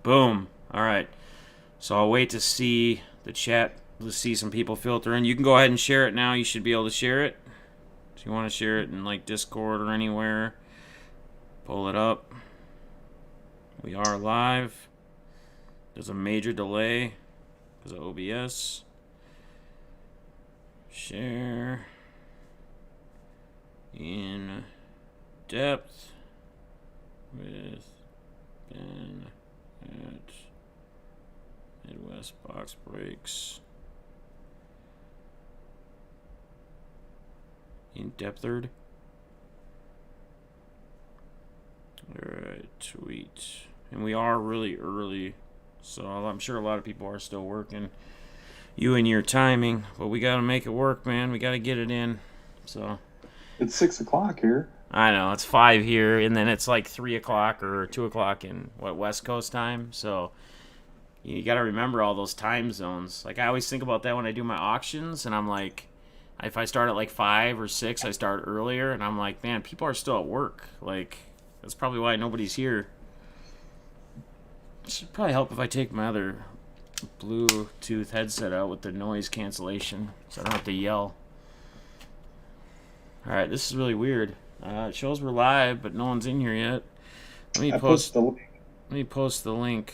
Boom. All right. So I'll wait to see the chat, to see some people filter in. You can go ahead and share it now. You should be able to share it. If you want to share it in like Discord or anywhere, pull it up. We are live. There's a major delay because of OBS. Share in depth with Ben at Midwest Box Breaks. In depthard. Alright, tweet. And we are really early, so I'm sure a lot of people are still working. You and your timing, but we gotta make it work, man. We gotta get it in. So it's 6 o'clock here. I know, it's 5 here, and then it's like 3 o'clock or 2 o'clock in, West Coast time. So you got to remember all those time zones. Like, I always think about that when I do my auctions, and I'm like, if I start at like 5 or 6, I start earlier, and I'm like, man, people are still at work. Like, that's probably why nobody's here. It should probably help if I take my other Bluetooth headset out with the noise cancellation, so I don't have to yell. Alright, this is really weird. It shows we're live, but no one's in here yet. Let me post the link.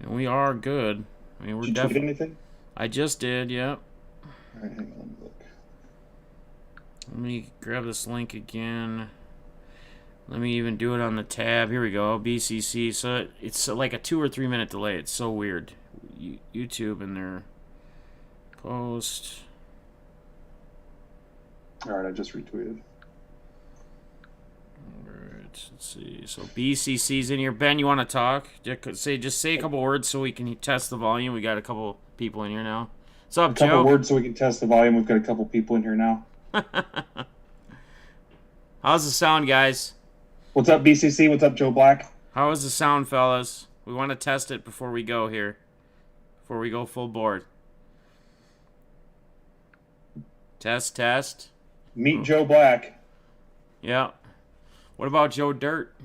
And we are good. I mean, we're definitely. Did you tweet anything? I just did, yep. Alright, hang on, let me look. Let me grab this link again. Let me even do it on the tab. Here we go, BCC. So it's like a 2 or 3 minute delay. It's so weird. YouTube and their post. Alright, I just retweeted. Alright, let's see. So BCC's in here. Ben, you want to talk? Just say a couple words so we can test the volume. We got a couple people in here now. What's up, Joe? A couple words so we can test the volume. We've got a couple people in here now. How's the sound, guys? What's up, BCC? What's up, Joe Black? How is the sound, fellas? We want to test it before we go here. Before we go full board. Test. Meet Joe Black. Yeah. What about Joe Dirt?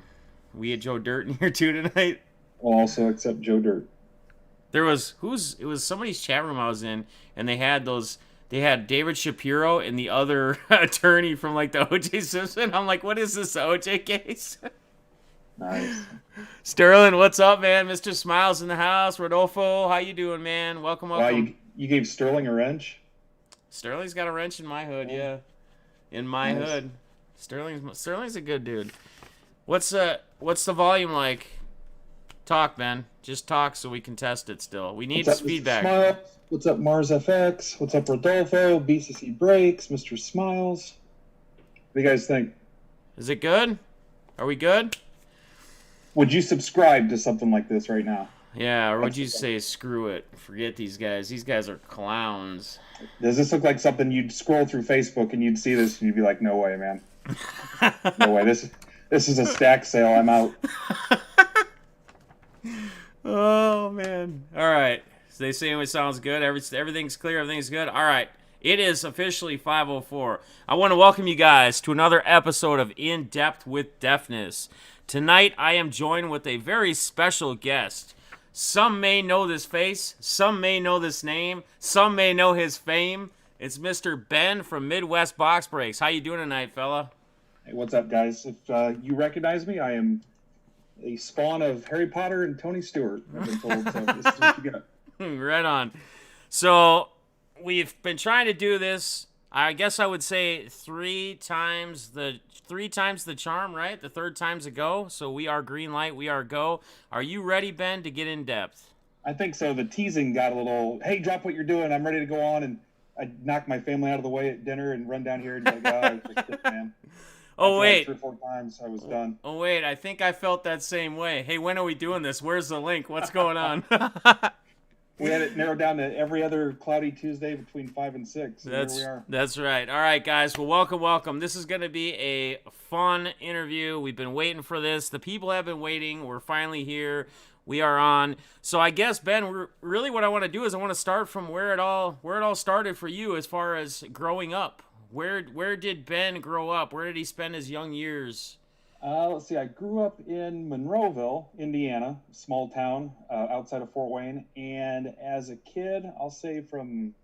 We had Joe Dirt in here too tonight. Well, also accept Joe Dirt. There was it was somebody's chat room I was in, and they had David Shapiro and the other attorney from like the O.J. Simpson. I'm like, what is this O.J. case? Nice. Sterling, what's up, man? Mr. Smiles in the house. Rodolfo, how you doing, man? Welcome. Wow, you gave Sterling a wrench? Sterling's got a wrench in my hood, yeah. In my hood. Sterling's a good dude. What's the volume like? Talk, Ben. Just talk so we can test it still. We need feedback. Smiles? What's up, Mars FX? What's up, Rodolfo? BCC Breaks, Mr. Smiles. What do you guys think? Is it good? Are we good? Would you subscribe to something like this right now? Yeah, or would you say, screw it, forget these guys. These guys are clowns. Does this look like something you'd scroll through Facebook and you'd see this and you'd be like, no way, man. No way. This is a stack sale. I'm out. Oh, man. All right. So they say it sounds good. Everything's clear. Everything's good. All right. It is officially 5:04. I want to welcome you guys to another episode of In Depth with Defness. Tonight, I am joined with a very special guest. Some may know this face. Some may know this name. Some may know his fame. It's Mr. Ben from Midwest Box Breaks. How you doing tonight, fella? Hey, what's up, guys? If you recognize me, I am a spawn of Harry Potter and Tony Stewart, I've been told. So this is what you got. Right on. So we've been trying to do this. I guess I would say three times the charm, right? The third time's a go. So we are green light. We are go. Are you ready, Ben, to get in depth? I think so. The teasing got a little, hey, drop what you're doing. I'm ready to go on. And I knocked my family out of the way at dinner and run down here and be like, oh, man. Oh, wait. 3 or 4 times, I was done. Oh, wait. I think I felt that same way. Hey, when are we doing this? Where's the link? What's going on? We had it narrowed down to every other cloudy Tuesday between 5 and 6. So here we are. That's right. All right, guys. Well, welcome. This is going to be a fun interview. We've been waiting for this. The people have been waiting. We're finally here. We are on. So I guess, Ben, really what I want to do is I want to start from where it all started for you as far as growing up. Where did Ben grow up? Where did he spend his young years? Let's see. I grew up in Monroeville, Indiana, small town outside of Fort Wayne. And as a kid, I'll say from,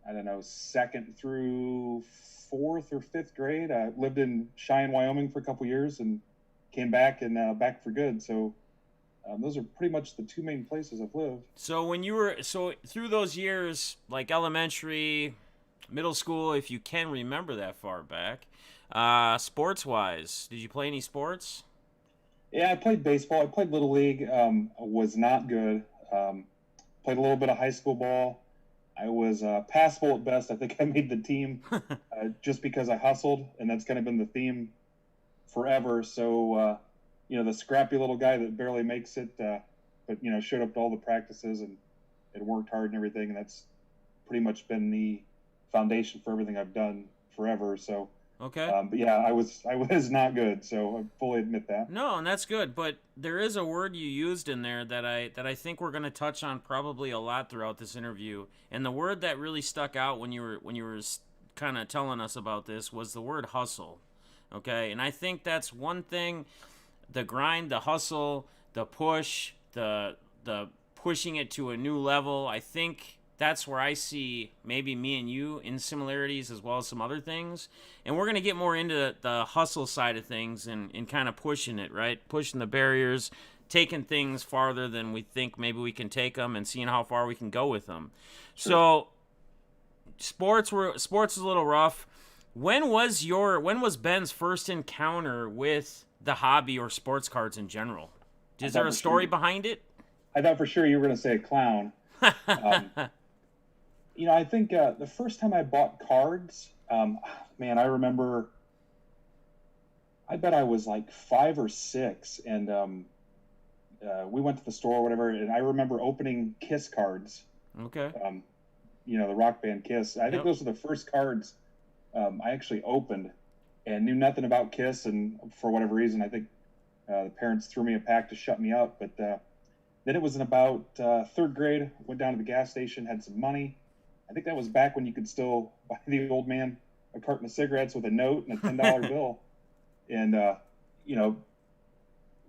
I don't know, second through fourth or fifth grade, I lived in Cheyenne, Wyoming for a couple years and came back and back for good. So those are pretty much the two main places I've lived. So when you were through those years, like elementary, middle school, if you can remember that far back, sports wise, did you play any sports? Yeah, I played baseball. I played Little League. Was not good. Um, Played a little bit of high school ball. I was passable at best. I think I made the team just because I hustled, and that's kind of been the theme forever. So, the scrappy little guy that barely makes it, but showed up to all the practices and worked hard and everything, and that's pretty much been the foundation for everything I've done forever. So, Okay. but yeah, I was not good, so I fully admit that. No, and that's good, but there is a word you used in there that I think we're going to touch on probably a lot throughout this interview. And the word that really stuck out when you were kind of telling us about this was the word hustle. Okay? And I think that's one thing, the grind, the hustle, the push, the pushing it to a new level. I think that's where I see maybe me and you in similarities as well as some other things. And we're going to get more into the hustle side of things and kind of pushing it, right? Pushing the barriers, taking things farther than we think maybe we can take them and seeing how far we can go with them. Sure. So sports is a little rough. When was Ben's first encounter with the hobby or sports cards in general? I Is thought there a for story sure. behind it? I thought for sure you were going to say a clown. Um, I think the first time I bought cards, man, I remember. I bet I was like 5 or 6, and we went to the store or whatever, and I remember opening Kiss cards. Okay. Um, the rock band Kiss. I think Yep. those were the first cards I actually opened, and knew nothing about Kiss, and for whatever reason, I think the parents threw me a pack to shut me up. But then it was in about third grade. Went down to the gas station, had some money. I think that was back when you could still buy the old man a carton of cigarettes with a note and a $10 bill. And you know,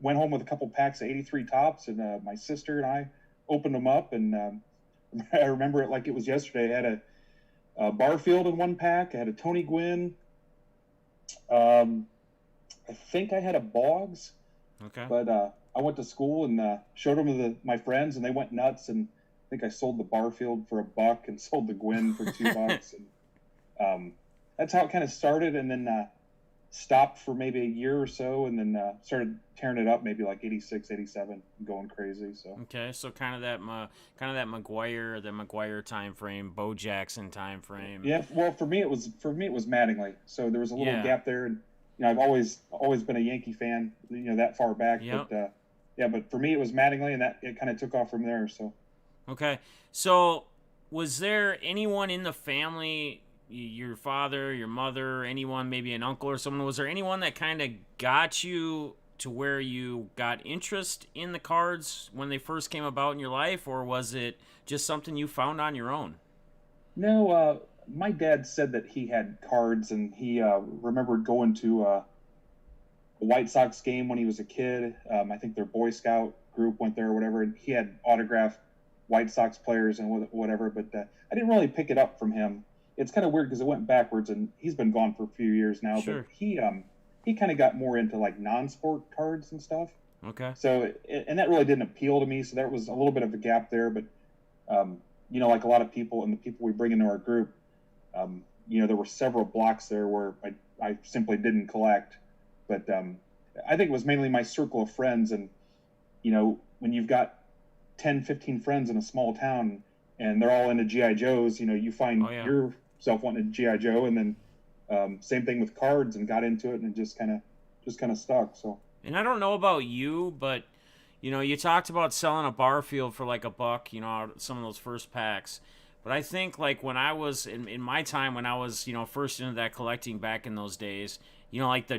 went home with a couple packs of 83 tops, and my sister and I opened them up, and I remember it like it was yesterday. I had a Barfield in one pack. I had a Tony Gwynn. Um, I think I had a Boggs, Okay. but I went to school and showed them to my friends, and they went nuts. And I think I sold the Barfield for $1 and sold the Gwynn for $2. And that's how it kind of started, and then stopped for maybe a year or so, and then started tearing it up maybe like 86, 87, going crazy. So Okay, so kind of that McGuire time frame, Bo Jackson time frame. yeah, well, for me it was Mattingly. So there was a little Yeah. gap there, and I've always been a Yankee fan, that far back. Yep. But yeah, but for me it was Mattingly, and that it kind of took off from there. So Okay. So, was there anyone in the family, your father, your mother, anyone, maybe an uncle or someone, was there anyone that kind of got you to where you got interest in the cards when they first came about in your life, or was it just something you found on your own? no, my dad said that he had cards, and he remembered going to a White Sox game when he was a kid. I think their Boy Scout group went there or whatever, and he had autographed White Sox players and whatever. But I didn't really pick it up from him. It's kind of weird because it went backwards, and he's been gone for a few years now. But Sure. he kind of got more into like non-sport cards and stuff. Okay. So and that really didn't appeal to me. So there was a little bit of a gap there. But like a lot of people and the people we bring into our group, there were several blocks there where I simply didn't collect. But I think it was mainly my circle of friends. And, when you've got 10, 15 friends in a small town and they're all into G.I. Joes, you find Oh yeah. yourself wanting a G.I. Joe. And then same thing with cards, and got into it, and it just kind of stuck. So, And I don't know about you, but you talked about selling a Barfield for like $1, some of those first packs. But I think like when I was in my time when I was first into that collecting back in those days, like the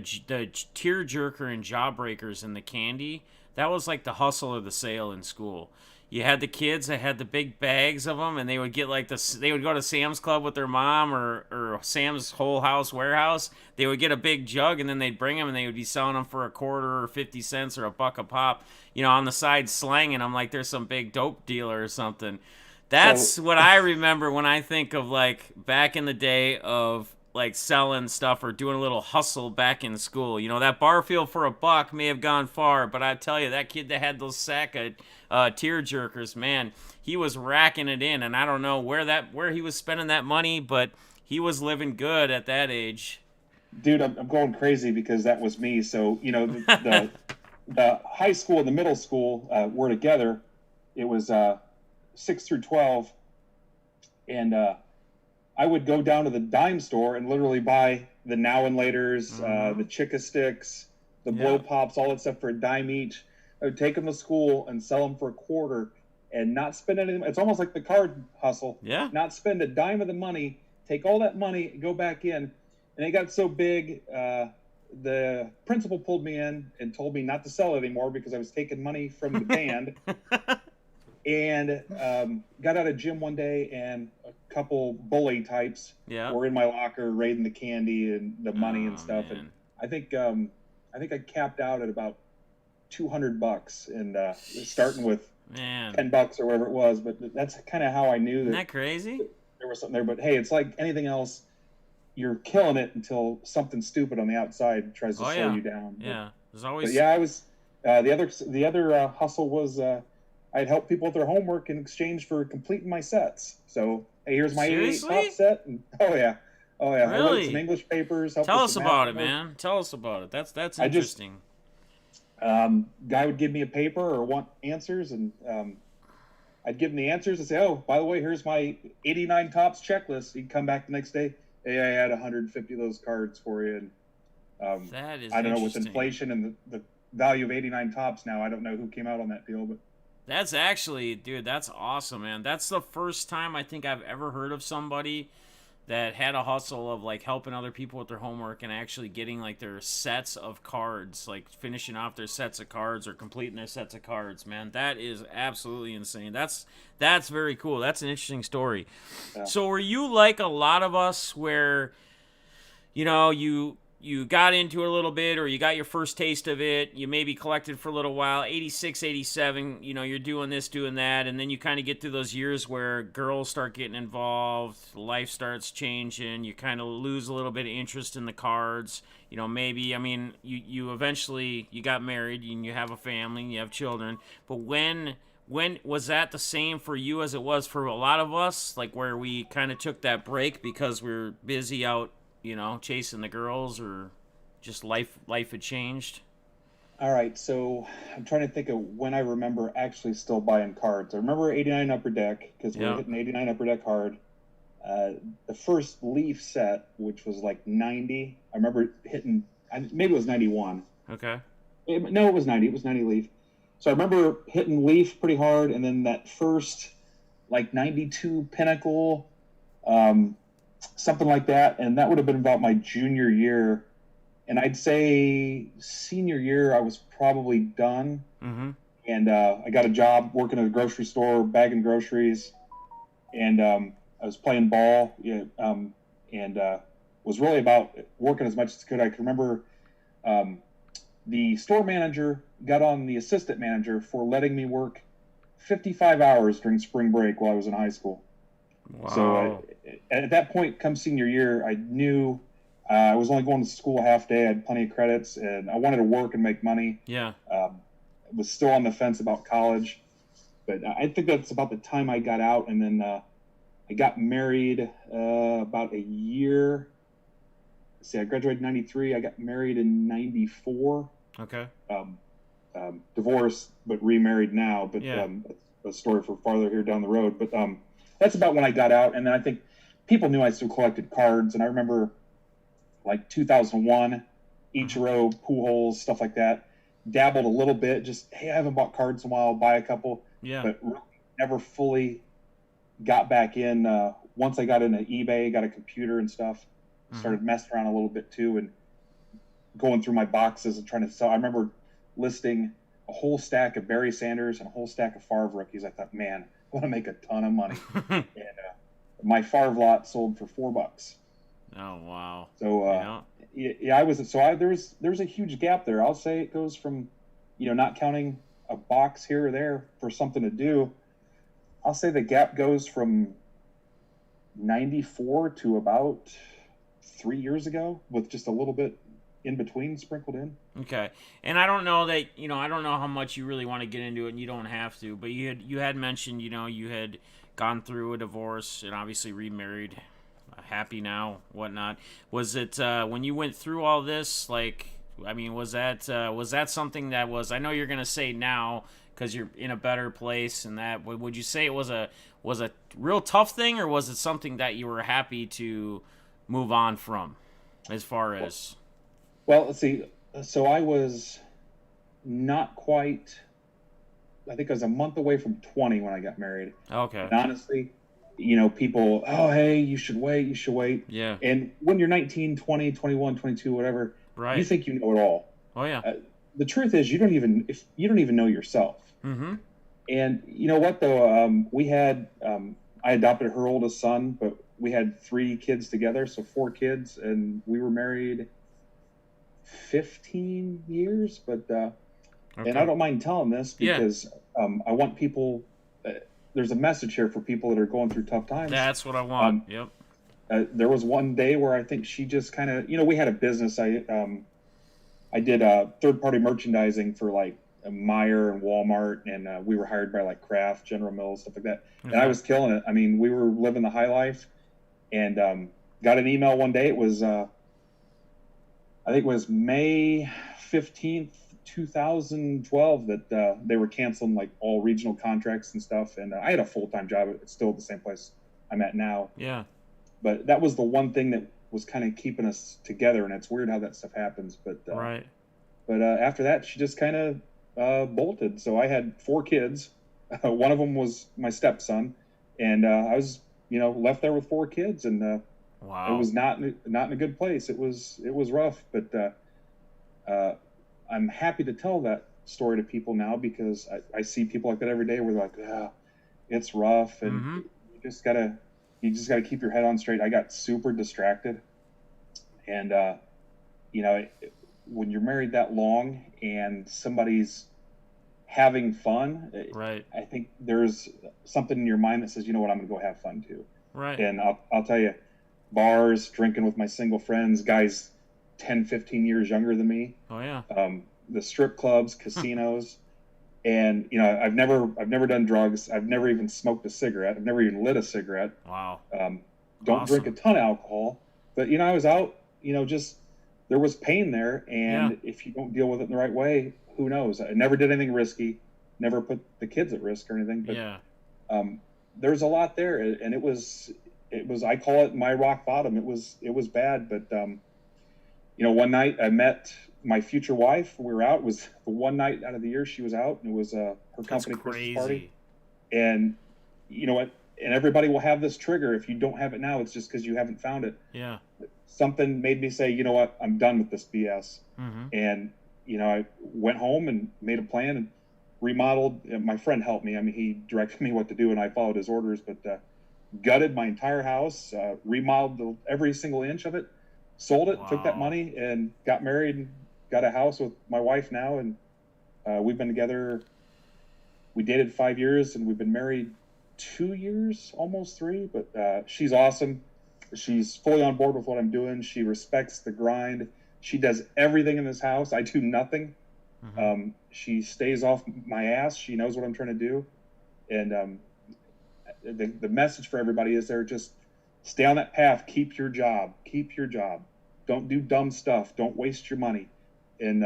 tear jerker and jawbreakers and the candy, that was like the hustle or the sale in school. you had the kids that had the big bags of them, and they would get like they would go to Sam's Club with their mom or Sam's Whole House Warehouse. They would get a big jug, and then they'd bring them, and they would be selling them for a quarter or 50 cents or a buck a pop. On the side slanging them like there's some big dope dealer or something. So That's what I remember when I think of like back in the day of like selling stuff or doing a little hustle back in school. That Barfield for a buck may have gone far, but I tell you, that kid that had those sack of tear jerkers, man, he was racking it in, and I don't know where he was spending that money, but he was living good at that age. dude, I'm going crazy because that was me. So the high school and the middle school were together. It was 6 through 12, and I would go down to the dime store and literally buy the Now and Laters, the Chicka Sticks, the Blow Pops, all that stuff for a dime each. I would take them to school and sell them for a quarter and not spend anything. It's almost like the card hustle. Yeah. Not spend a dime of the money, take all that money, go back in. And it got so big, the principal pulled me in and told me not to sell it anymore because I was taking money from the band. And got out of gym one day, and a couple bully types were in my locker raiding the candy and the money and stuff. Man. And I think I capped out at about $200, and starting with $10 or whatever it was. But that's kind of how I knew Isn't that crazy? There was something there. But hey, it's like anything else. You're killing it until something stupid on the outside tries to slow you down. Yeah, there's always. But yeah, I was. The other hustle was. I'd help people with their homework in exchange for completing my sets. So, hey, here's my 88 top set. And, oh yeah. Really? I wrote some English papers. Tell us about it, man. Tell us about it. That's interesting. Guy would give me a paper or want answers, and I'd give him the answers and say, oh, by the way, here's my 89 tops checklist. He'd come back the next day. Hey, I had 150 of those cards for you. And that is I don't know, with inflation and the value of 89 tops now, I don't know who came out on that deal, but that's actually, dude, that's awesome, man. That's the first time I think I've ever heard of somebody that had a hustle of like helping other people with their homework and actually getting like their sets of cards, like finishing off their sets of cards or completing their sets of cards, man. That is absolutely insane. That's very cool. That's an interesting story. Yeah. So were you like a lot of us where, you got into it a little bit, or you got your first taste of it, you maybe collected for a little while, 86, 87, you're doing this, doing that, and then you kind of get through those years where girls start getting involved, life starts changing, you kind of lose a little bit of interest in the cards, maybe, you eventually, you got married, and you have a family, and you have children, but when was that the same for you as it was for a lot of us, like where we kind of took that break because we were busy out chasing the girls, or just life had changed? All right, so I'm trying to think of when I remember actually still buying cards. I remember 89 Upper Deck, because we were hitting 89 Upper Deck hard. The first Leaf set, which was like 90, I remember hitting, maybe it was 91. Okay. No, it was 90. It was 90 Leaf. So I remember hitting Leaf pretty hard, and then that first, like 92 Pinnacle, something like that, and that would have been about my junior year, and I'd say senior year I was probably done. And I got a job working at a grocery store bagging groceries, and I was playing ball, and was really about working as much as I could. I can remember the store manager got on the assistant manager for letting me work 55 hours during spring break while I was in high school. Wow. So at that point, come senior year, I knew I was only going to school a half day. I had plenty of credits, and I wanted to work and make money. Yeah. I was still on the fence about college, but I think that's about the time I got out. And then I got married about a year. I graduated in 93. I got married in 94. Okay. Divorced, but remarried now. But that's a story for farther here down the road. But that's about when I got out. And then I think people knew I still collected cards. And I remember like 2001, Ichiro, Pujols, stuff like that. Dabbled a little bit. Just, hey, I haven't bought cards in a while. Buy a couple. Yeah. But really never fully got back in. Once I got into eBay, got a computer and stuff. Started messing around a little bit too, and going through my boxes and trying to sell. I remember listing a whole stack of Barry Sanders and a whole stack of Favre rookies. I thought, man, I want to make a ton of money. And my Favre lot sold for $4. Oh wow. So yeah, I was there's a huge gap there. I'll say it goes from, not counting a box here or there for something to do. I'll say the gap goes from 94 to about 3 years ago, with just a little bit in between sprinkled in. Okay, and I don't know that I don't know how much you really want to get into it, and you don't have to. But you had mentioned you had gone through a divorce and obviously remarried, happy now, whatnot. Was it when you went through all this? Like, I mean, was that something that was? I know you're gonna say now because you're in a better place, and that would you say it was a real tough thing, or was it something that you were happy to move on from, as far as? Well, let's see. So I was not quite. I think I was a month away from 20 when I got married. Okay. And honestly, people, oh, hey, you should wait, you should wait. Yeah. And when you're 19, 20, 21, 22, whatever, right, you think you know it all. Oh yeah. The truth is, you don't even know yourself. Mm-hmm. And you know what though? We had I adopted her oldest son, but we had 3 kids together, so 4 kids, and we were married 15 years. But Okay. and I don't mind telling this because I want people. There's a message here for people that are going through tough times. That's what I want. Yep. There was one day where I think she just kind of, we had a business. I did third-party merchandising for like Meijer and Walmart, and we were hired by like Kraft, General Mills, stuff like that. Mm-hmm. And I was killing it. I mean, we were living the high life, and got an email one day. It was, I think it was May 15th, 2012, that they were canceling like all regional contracts and stuff. And I had a full-time job. It's still at the same place I'm at now. Yeah. But that was the one thing that was kind of keeping us together. And it's weird how that stuff happens. But right. But after that, she just kind of bolted. So I had 4 kids. One of them was my stepson, and I was, left there with 4 kids, and wow, it was not in a good place. It was rough, but I'm happy to tell that story to people now, because I see people like that every day where they're like, yeah, it's rough, and mm-hmm. you just gotta keep your head on straight. I got super distracted, and when you're married that long and somebody's having fun, right, I think there's something in your mind that says, you know what, I'm gonna go have fun too. Right. And I'll tell you, bars, drinking with my single friends, guys 10, 15 years younger than me. Oh yeah. The strip clubs, casinos, and I've never done drugs. I've never even smoked a cigarette. I've never even lit a cigarette. Wow. Don't Awesome. drink a ton of alcohol, but I was out. Just there was pain there, and if you don't deal with it in the right way, who knows? I never did anything risky, never put the kids at risk or anything. But there's a lot there, and it was I call it my rock bottom. It was bad, but one night I met my future wife. We were out. It was the one night out of the year she was out, and it was her company Christmas party. And you know what? And everybody will have this trigger. If you don't have it now, it's just because you haven't found it. Yeah. Something made me say, you know what? I'm done with this BS. Mm-hmm. And I went home and made a plan and remodeled. My friend helped me. I mean, he directed me what to do, and I followed his orders. But gutted my entire house, remodeled every single inch of it, sold it, took that money, and got married and got a house with my wife now. And we've been together. We dated 5 years, and we've been married 2 years, almost 3. But she's awesome. She's fully on board with what I'm doing. She respects the grind. She does everything in this house. I do nothing. Mm-hmm. She stays off my ass. She knows what I'm trying to do. And the message for everybody is there: just stay on that path. Keep your job. Keep your job. Don't do dumb stuff. Don't waste your money. And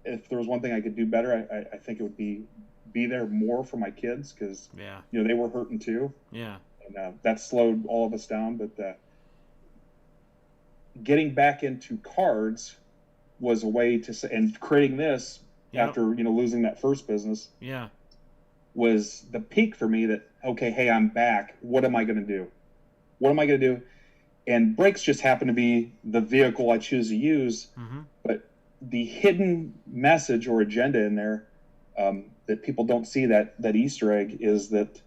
if there was one thing I could do better, I think it would be there more for my kids, because they were hurting too. Yeah. And that slowed all of us down. But getting back into cards was a way to say, and creating this after losing that first business was the peak for me. That okay, hey, I'm back. What am I going to do? What am I going to do? And breaks just happen to be the vehicle I choose to use. Mm-hmm. But the hidden message or agenda in there that people don't see, that Easter egg, is that,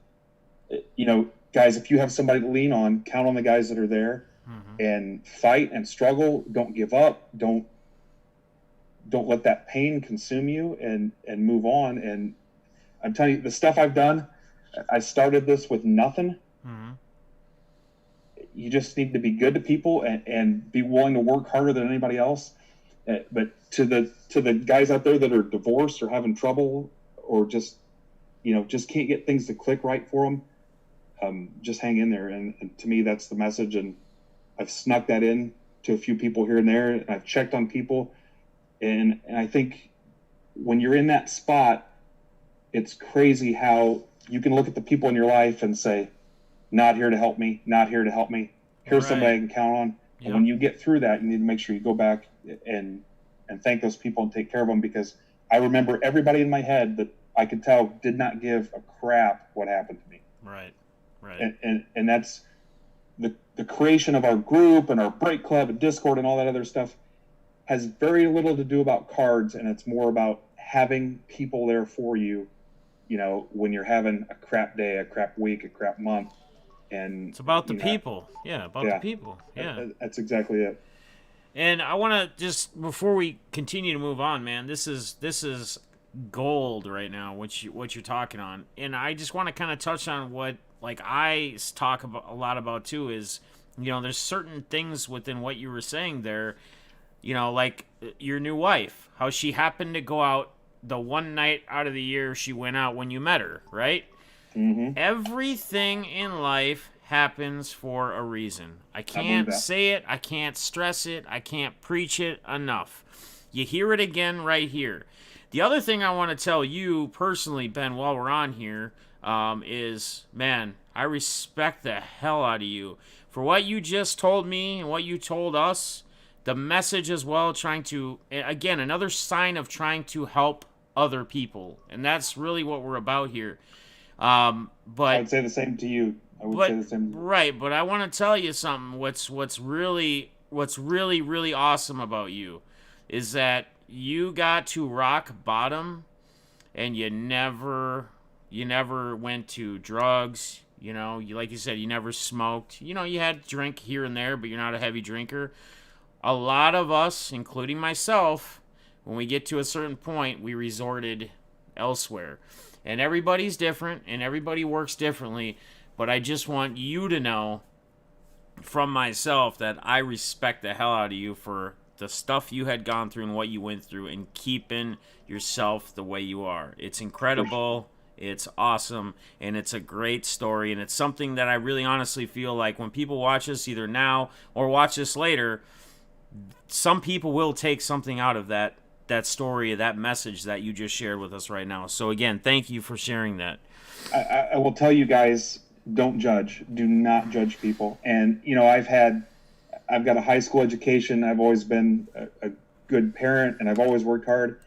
guys, if you have somebody to lean on, count on the guys that are there, and fight and struggle. Don't give up. Don't let that pain consume you, and move on. And I'm telling you, the stuff I've done, I started this with nothing. You just need to be good to people, and be willing to work harder than anybody else. But to the guys out there that are divorced or having trouble, or just can't get things to click right for them, just hang in there. And to me, that's the message. And I've snuck that in to a few people here and there, and I've checked on people. And I think when you're in that spot, it's crazy how you can look at the people in your life and say, not here to help me, not here to help me. Here's somebody I can count on. Yep. And when you get through that, you need to make sure you go back and thank those people and take care of them, because I remember everybody in my head that I could tell did not give a crap what happened to me. Right. And that's the creation of our group and our break club and Discord and all that other stuff has very little to do about cards, and it's more about having people there for you, when you're having a crap day, a crap week, a crap month. And it's about the people. The people. Yeah. That's exactly it. And I want to just, before we continue to move on, man, this is gold right now, what you're talking on. And I just want to kind of touch on what, like, I talk about a lot about too, is, there's certain things within what you were saying there, like your new wife, how she happened to go out the one night out of the year she went out when you met her, right? Everything in life happens for a reason. I can't say it. I can't stress it. I can't preach it enough. You hear it again right here. The other thing I want to tell you personally, Ben, while we're on here, is, man, I respect the hell out of you for what you just told me and what you told us. The message as well, trying to, again, another sign of trying to help other people. And that's really what we're about here. But I'd say the same to you. I would say the same. Right, but I want to tell you something. What's really awesome about you is that you got to rock bottom, and you never went to drugs. Like you said, you never smoked. You had drink here and there, but you're not a heavy drinker. A lot of us, including myself, when we get to a certain point, we resorted elsewhere. And everybody's different, and everybody works differently. But I just want you to know from myself that I respect the hell out of you for the stuff you had gone through and what you went through, and keeping yourself the way you are. It's incredible. It's awesome. And it's a great story. And it's something that I really honestly feel like when people watch this, either now or watch this later, some people will take something out of that story, that message that you just shared with us right now. So again, thank you for sharing that. I will tell you guys, don't judge. Do not judge people. And I've got a high school education. I've always been a good parent, and I've always worked hard.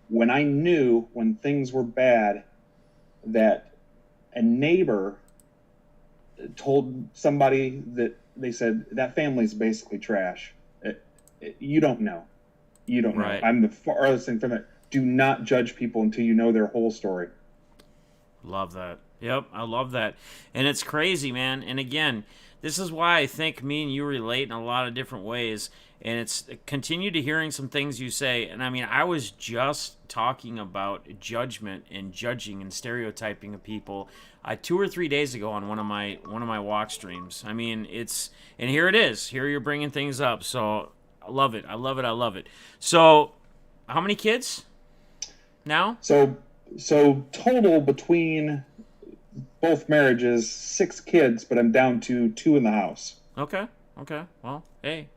When I knew when things were bad that a neighbor told somebody that they said that family's basically trash, you don't know. You don't know. I'm the farthest thing from it. Do not judge people until you know their whole story. Love that. Yep, I love that. And it's crazy, man. And again, this is why I think me and you relate in a lot of different ways. And it's continue to hearing some things you say. And I mean, I was just talking about judgment and judging and stereotyping of people 2 or 3 days ago on one of my walk streams. I mean, and here it is. Here you're bringing things up. So I love it. I love it. I love it. So how many kids now? So total between both marriages, 6 kids, but I'm down to 2 in the house. Okay. Well, hey,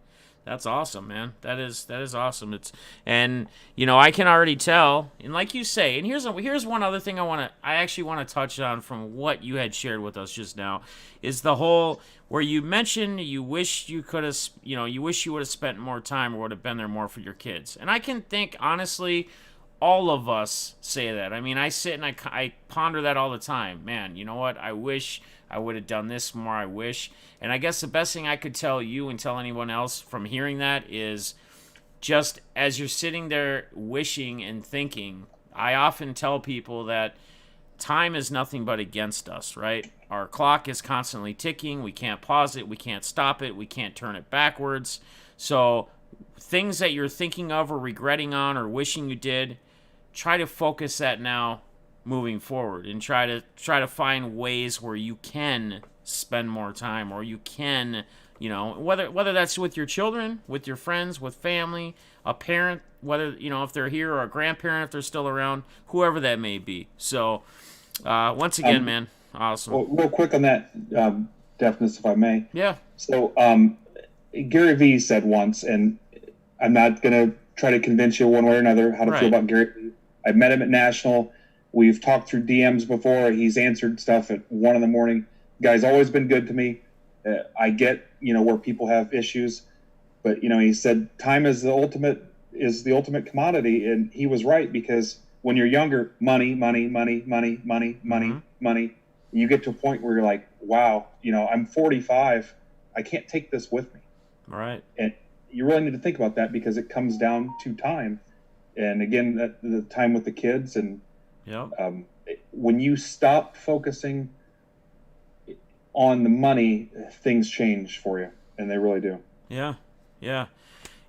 that's awesome, man. That is awesome. And I can already tell, and like you say, and here's one other thing I actually want to touch on from what you had shared with us just now, is the whole where you mentioned you wish you could have, you wish you would have spent more time or would have been there more for your kids. And I can think honestly, all of us say that. I mean, I sit and I ponder that all the time. Man, you know what? I wish I would have done this more. I wish. And I guess the best thing I could tell you and tell anyone else from hearing that is just as you're sitting there wishing and thinking, I often tell people that time is nothing but against us, right? Our clock is constantly ticking. We can't pause it. We can't stop it. We can't turn it backwards. So, things that you're thinking of or regretting on or wishing you did, try to focus that now moving forward and try to find ways where you can spend more time or you can, whether that's with your children, with your friends, with family, a parent, whether if they're here, or a grandparent if they're still around, whoever that may be. So once again, man, awesome. Well, real quick on that, Defness, if I may. Yeah. So Gary Vee said once, and I'm not going to try to convince you one way or another how to feel about Gary Vee. I met him at National. We've talked through DMs before. He's answered stuff at 1 a.m. Guy's always been good to me. I get, where people have issues, but he said time is the ultimate commodity, and he was right, because when you're younger, money, you get to a point where you're like, wow, I'm 45, I can't take this with me. Right. And you really need to think about that, because it comes down to time, and again, the time with the kids, and when you stop focusing on the money, things change for you, and they really do. Yeah.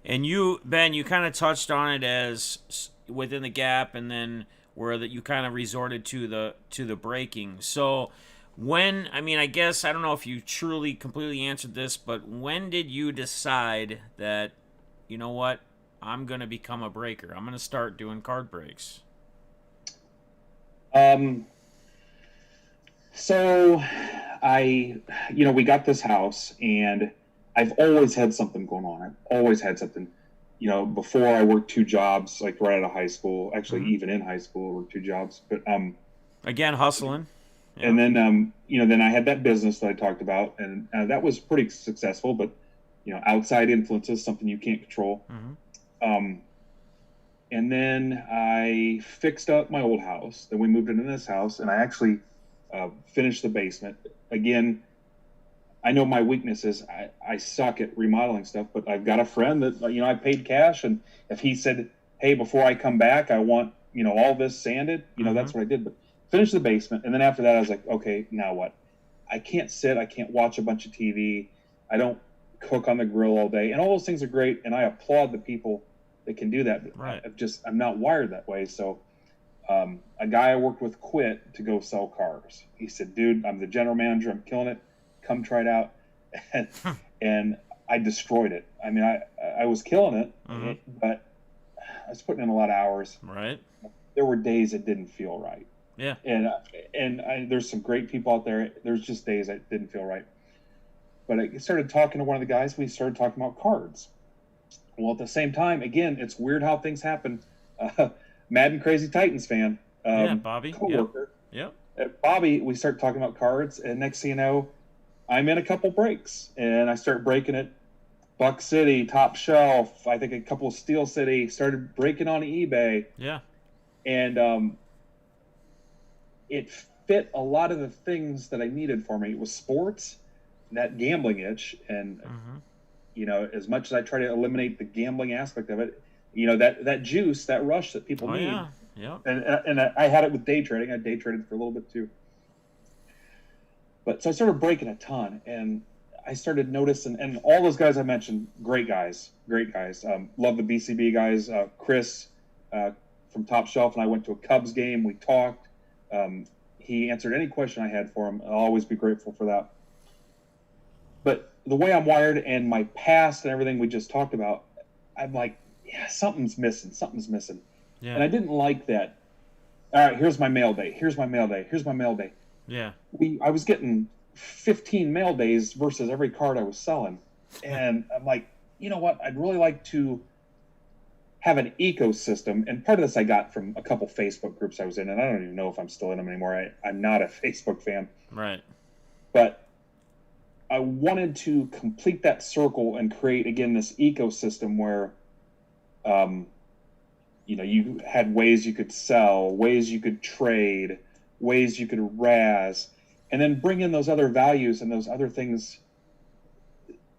And you, Ben, you kind of touched on it as within the gap, and then where that you kind of resorted to the breaking. So I guess I don't know if you truly completely answered this, but when did you decide that, you know what, I'm gonna become a breaker? I'm gonna start doing card breaks. So we got this house, and I've always had something going on. I've always had something. Before, I worked 2 jobs, like right out of high school. Actually, even in high school, I worked 2 jobs. But again, hustling. Yeah. And then then I had that business that I talked about, and that was pretty successful. But outside influences, something you can't control. Mm-hmm. And then I fixed up my old house. Then we moved into this house, and I actually finished the basement. Again, I know my weakness is I suck at remodeling stuff, but I've got a friend that, I paid cash, and if he said, hey, before I come back, I want, all this sanded, that's what I did. But finished the basement, and then after that, I was like, okay, now what? I can't watch a bunch of TV. I don't cook on the grill all day, and all those things are great, and I applaud the people that can do that. But right. I'm not wired that way. So a guy I worked with quit to go sell cars. He said, dude, I'm the general manager. I'm killing it. Come try it out. And I destroyed it. I mean, I was killing it, but I was putting in a lot of hours. Right. There were days it didn't feel right. Yeah. And there's some great people out there. There's just days that didn't feel right. But I started talking to one of the guys. We started talking about cards. Well, at the same time, again, it's weird how things happen. Madden Crazy Titans fan. Bobby. Coworker. Yep. Bobby, we start talking about cards, and next thing you know, I'm in a couple breaks, and I start breaking it. Buck City, Top Shelf, I think a couple of Steel City, started breaking on eBay. Yeah. And it fit a lot of the things that I needed for me. It was sports, that gambling itch, and as much as I try to eliminate the gambling aspect of it, that juice, that rush that people need. Yeah. And I had it with day trading. I day traded for a little bit too. But so I started breaking a ton, and I started noticing, and all those guys I mentioned, great guys. Love the BCB guys. Chris from Top Shelf and I went to a Cubs game. We talked. He answered any question I had for him. I'll always be grateful for that. But the way I'm wired and my past and everything we just talked about, I'm like, yeah, something's missing. Yeah. And I didn't like that. All right, here's my mail day. Yeah. I was getting 15 mail days versus every card I was selling. And I'm like, you know what? I'd really like to have an ecosystem. And part of this I got from a couple Facebook groups I was in, and I don't even know if I'm still in them anymore. I'm not a Facebook fan. Right. But I wanted to complete that circle and create, again, this ecosystem where, you had ways you could sell, ways you could trade, ways you could razz, and then bring in those other values and those other things,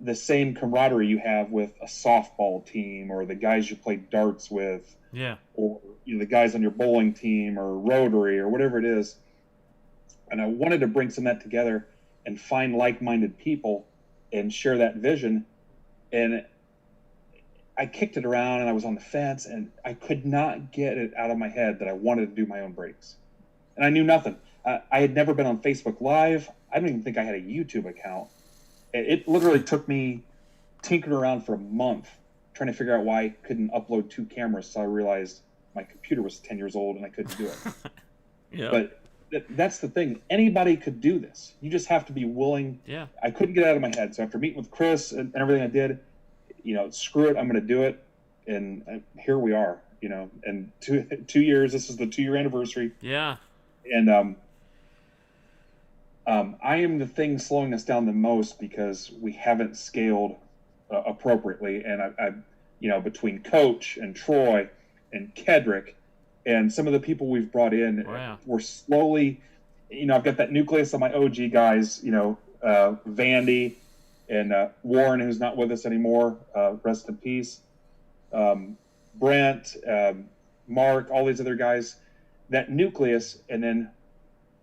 the same camaraderie you have with a softball team or the guys you play darts with, yeah, or the guys on your bowling team or Rotary or whatever it is. And I wanted to bring some of that together and find like-minded people and share that vision. And I kicked it around and I was on the fence, and I could not get it out of my head that I wanted to do my own breaks. And I knew nothing. I had never been on Facebook Live. I don't even think I had a YouTube account. It literally took me tinkering around for a month trying to figure out why I couldn't upload 2 cameras. So I realized my computer was 10 years old and I couldn't do it. Yeah. But that's the thing. Anybody could do this. You just have to be willing. Yeah. I couldn't get it out of my head. So after meeting with Chris and everything I did, screw it, I'm going to do it. And here we are, and 2 years, this is the 2-year anniversary. Yeah. And I am the thing slowing us down the most because we haven't scaled appropriately. And I between Coach and Troy and Kedrick and some of the people we've brought in, we're slowly, I've got that nucleus of my OG guys, Vandy and Warren, who's not with us anymore, rest in peace. Brent, Mark, all these other guys, that nucleus, and then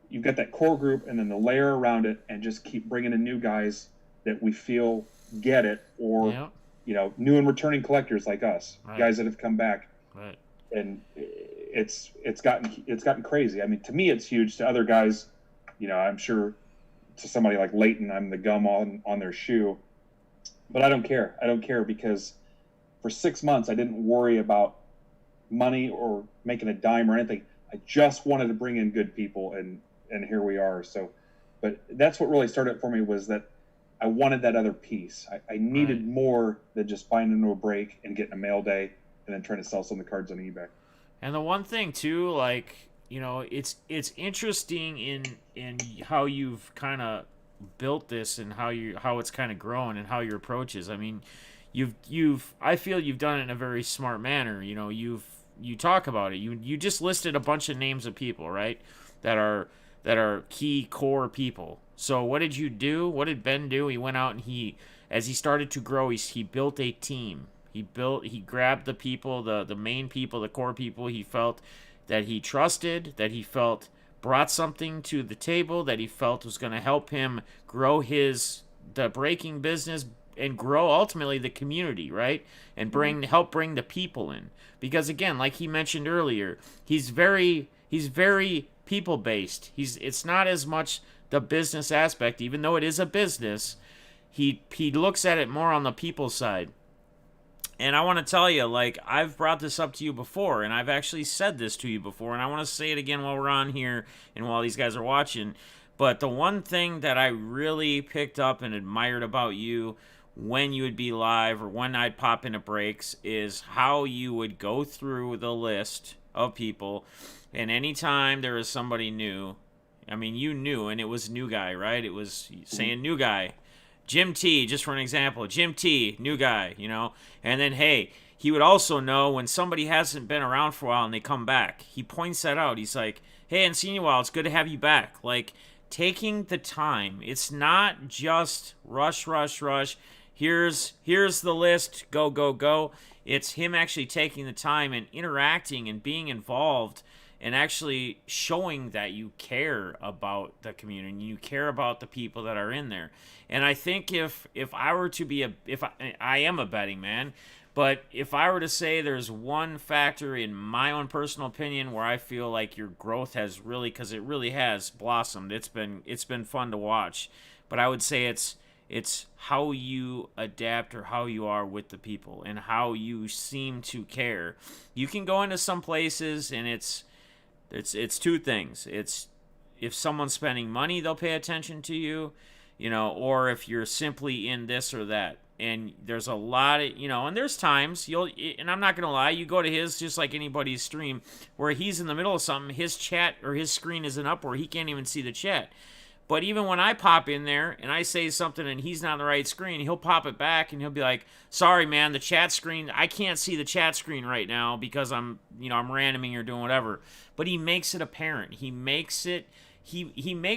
you've got that core group and then the layer around it, and just keep bringing in new guys that we feel get it, or new and returning collectors like us, guys that have come back. Right. And it's gotten crazy. I mean, to me, it's huge. To other guys, I'm sure to somebody like Leighton, I'm the gum on their shoe. But I don't care. I don't care because for 6 months, I didn't worry about money or making a dime or anything. I just wanted to bring in good people, and here we are. So, but that's what really started it for me, was that I wanted that other piece. I needed more than just buying into a break and getting a mail day and then trying to sell some of the cards on eBay. And the one thing too, like, it's interesting in how you've kind of built this and how it's kind of grown and how your approach is. I mean, I feel you've done it in a very smart manner. You talk about it. You just listed a bunch of names of people, right? That are key core people. So what did you do? What did Ben do? He went out and as he started to grow, he built a team. He grabbed the people, the main people, the core people he felt that he trusted, that he felt brought something to the table, that he felt was going to help him grow the breaking business and grow ultimately the community, right? And help bring the people in. Because again, like he mentioned earlier, he's very people based. It's not as much the business aspect, even though it is a business. He looks at it more on the people side. And I want to tell you, like, I've brought this up to you before, and I've actually said this to you before, and I want to say it again while we're on here and while these guys are watching. But the one thing that I really picked up and admired about you when you would be live or when I'd pop into breaks is how you would go through the list of people, and anytime there was somebody new, I mean, you knew, and it was new guy, right? It was saying new guy. Jim T, just for an example, Jim T, new guy, and then, hey, he would also know when somebody hasn't been around for a while and they come back. He points that out. He's like, hey, I haven't seen you in a while. It's good to have you back. Like, taking the time. It's not just rush. Here's the list. Go, go, go. It's him actually taking the time and interacting and being involved and actually showing that you care about the community and you care about the people that are in there. And I think if I were to be I am a betting man, but if I were to say there's one factor in my own personal opinion where I feel like your growth has really, because it really has blossomed, it's been fun to watch, but I would say it's how you adapt or how you are with the people and how you seem to care. You can go into some places and it's two things. It's if someone's spending money, they'll pay attention to you, or if you're simply in this or that. And there's a lot of, and there's times and I'm not going to lie, you go to his, just like anybody's stream, where he's in the middle of something, his chat or his screen isn't up where he can't even see the chat. But even when I pop in there and I say something and he's not on the right screen, he'll pop it back and he'll be like, sorry, man, the chat screen, I can't see the chat screen right now because I'm randoming or doing whatever. But he makes it apparent. He makes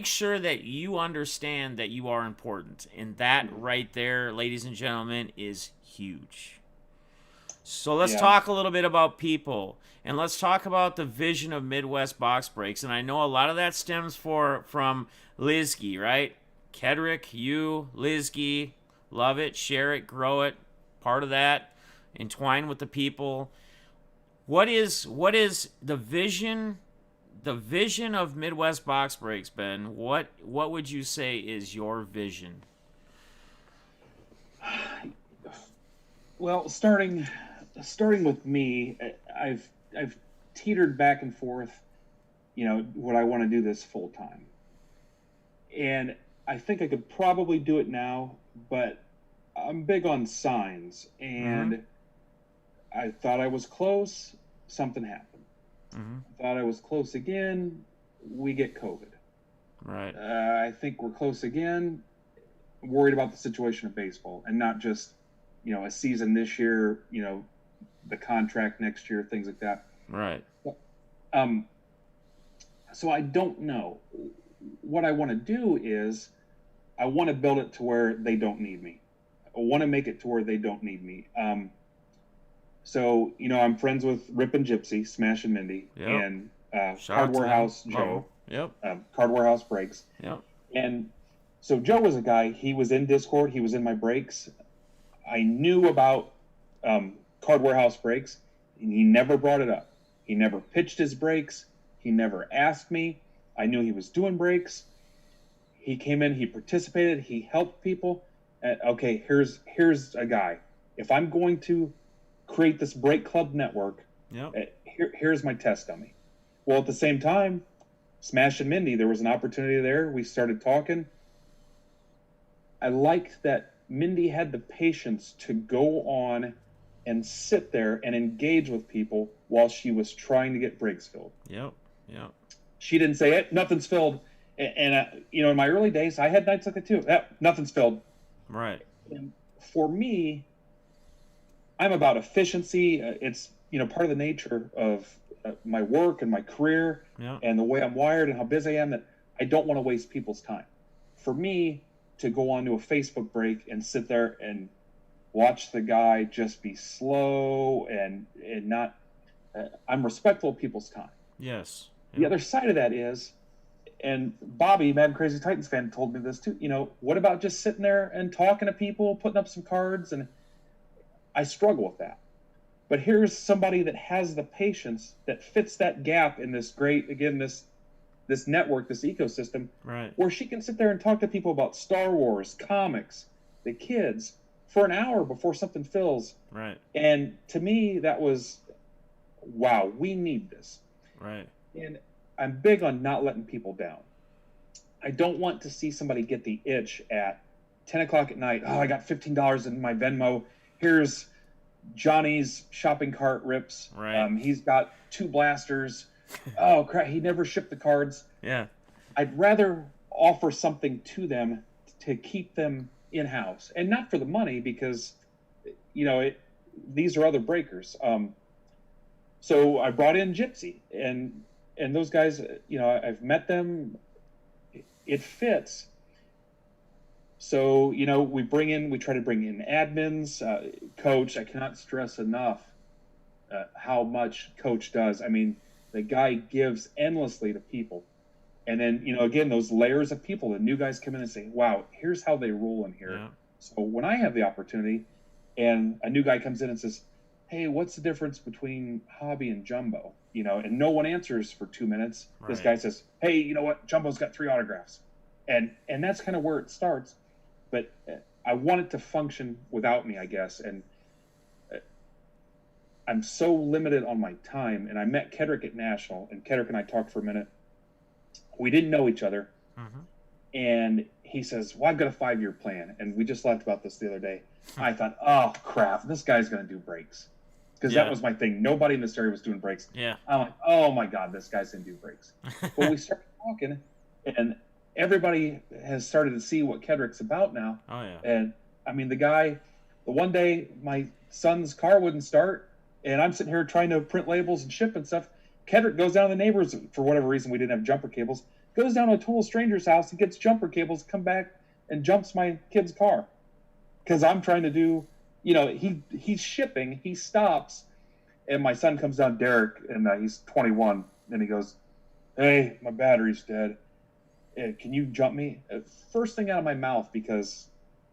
sure that you understand that you are important. And that right there, ladies and gentlemen, is huge. So let's talk a little bit about people. and let's talk about the vision of Midwest Box Breaks. And I know a lot of that stems from Lizgy, right? Kedrick, you, Lizgy, love it, share it, grow it, part of that, entwine with the people. What is the vision? The vision of Midwest Box Breaks, Ben. What would you say is your vision? Well, starting with me, I've teetered back and forth. Would I want to do this full time? And I think I could probably do it now, but I'm big on signs, and I thought I was close. Something happened. Thought I was close again. We get COVID. Right. I think we're close again. Worried about the situation of baseball, and not just a season this year. The contract next year, things like that. Right. So I don't know. What I want to do is I want to build it to where they don't need me. I want to make it to where they don't need me. So, I'm friends with Rip and Gypsy, Smash and Mindy, and Card Warehouse Joe. Card Warehouse Breaks. Yep. And so Joe was a guy, he was in Discord, he was in my breaks. I knew about Card Warehouse Breaks, and he never brought it up. He never pitched his breaks. He never asked me. I knew he was doing breaks. He came in, he participated, he helped people. Okay, here's a guy. If I'm going to create this break club network, here's my test dummy. Well, at the same time, Smash and Mindy, there was an opportunity there. We started talking. I liked that Mindy had the patience to go on and sit there and engage with people while she was trying to get breaks filled. Yep. She didn't say it. Nothing's filled. And in my early days, I had nights like that too. Nothing's filled. Right. And for me, I'm about efficiency. It's part of the nature of my work and my career and the way I'm wired and how busy I am, that I don't want to waste people's time. For me to go onto a Facebook break and sit there and watch the guy just be slow and not, I'm respectful of people's time. Yes. The other side of that is, and Bobby, Mad Crazy Titans fan, told me this too, what about just sitting there and talking to people, putting up some cards? And I struggle with that. But here's somebody that has the patience, that fits that gap in this great, again, this network, this ecosystem, right, where she can sit there and talk to people about Star Wars, comics, the kids, for an hour before something fills. Right. And to me, that was, wow, we need this. Right. And I'm big on not letting people down. I don't want to see somebody get the itch at 10 o'clock at night. Oh, I got $15 in my Venmo. Here's Johnny's shopping cart rips. Right. He's got 2 blasters. Oh, crap. He never shipped the cards. Yeah. I'd rather offer something to them to keep them in-house. And not for the money, because, these are other breakers. So I brought in Gypsy, and those guys, I've met them. It fits. So, we try to bring in admins, Coach. I cannot stress enough how much Coach does. I mean, the guy gives endlessly to people. And then, again, those layers of people, the new guys come in and say, wow, here's how they roll in here. Yeah. So when I have the opportunity and a new guy comes in and says, hey, what's the difference between Hobby and Jumbo? And no one answers for 2 minutes. Right. This guy says, hey, you know what? Jumbo's got 3 autographs. And that's kind of where it starts. But I want it to function without me, I guess. And I'm so limited on my time. And I met Kedrick at National, and Kedrick and I talked for a minute. We didn't know each other. Mm-hmm. And he says, well, I've got a 5-year plan. And we just laughed about this the other day. I thought, oh, crap, this guy's going to do breaks. Because that was my thing. Nobody in this area was doing breaks. Yeah. I'm like, oh, my God, this guy's going to do breaks. But we started talking, and everybody has started to see what Kedrick's about now. Oh, yeah. And, I mean, the one day my son's car wouldn't start, and I'm sitting here trying to print labels and ship and stuff. Kedrick goes down to the neighbors, for whatever reason we didn't have jumper cables, goes down to a total stranger's house and gets jumper cables, come back and jumps my kid's car. Because I'm trying to do, he's shipping, he stops, And my son comes down, Derek, and he's 21, and he goes, "Hey, my battery's dead. Can you jump me?" First thing out of my mouth, because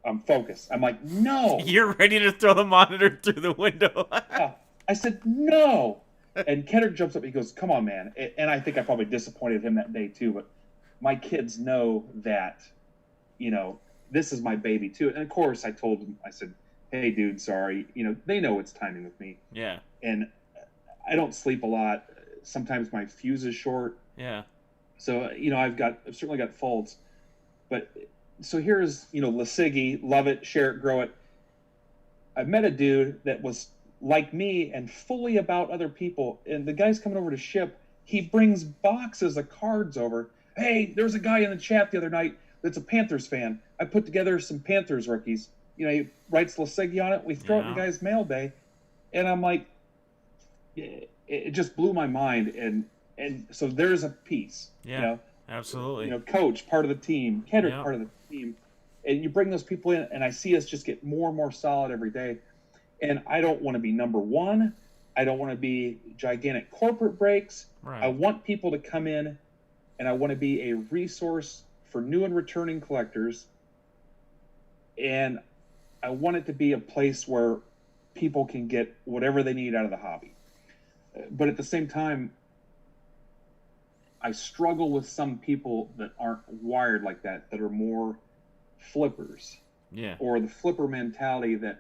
I'm focused. I'm like, "No." You're ready to throw the monitor through the window. Yeah. I said, "No." And Kendrick jumps up. He goes, "Come on, man." And I think I probably disappointed him that day too. But my kids know that, this is my baby too. And of course, I told him. I said, "Hey, dude, sorry. They know it's timing with me." Yeah. And I don't sleep a lot. Sometimes my fuse is short. Yeah. So, I've certainly got faults. But so here's, Lasigi, love it, share it, grow it. I met a dude that was like me and fully about other people. And the guy's coming over to ship. He brings boxes of cards over. "Hey, there's a guy in the chat the other night that's a Panthers fan. I put together some Panthers rookies." He writes Lasigi on it. We throw it in the guy's mail bay. And I'm like, it just blew my mind. And so there's a piece. Yeah, absolutely. Coach, part of the team, Kendrick, Yeah. part of the team. And you bring those people in, and I see us just get more and more solid every day. And I don't want to be number one. I don't want to be gigantic corporate breaks. Right. I want people to come in, and I want to be a resource for new and returning collectors. And I want it to be a place where people can get whatever they need out of the hobby. But at the same time, I struggle with some people that aren't wired like that are more flippers. Yeah. Or the flipper mentality that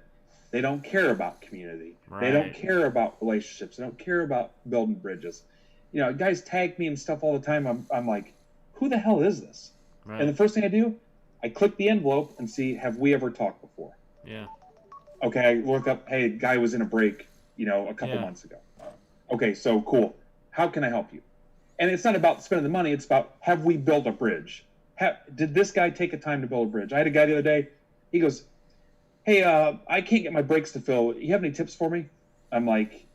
they don't care about community. Right. They don't care about relationships. They don't care about building bridges. Guys tag me and stuff all the time. I'm like, who the hell is this? Right. And the first thing I do, I click the envelope and see, have we ever talked before? Yeah. Okay, I look up, hey, guy was in a break, a couple months ago. Okay, so cool. How can I help you? And it's not about spending the money. It's about, have we built a bridge? Did this guy take a time to build a bridge? I had a guy the other day. He goes, "Hey, I can't get my brakes to fill. You have any tips for me?" I'm like,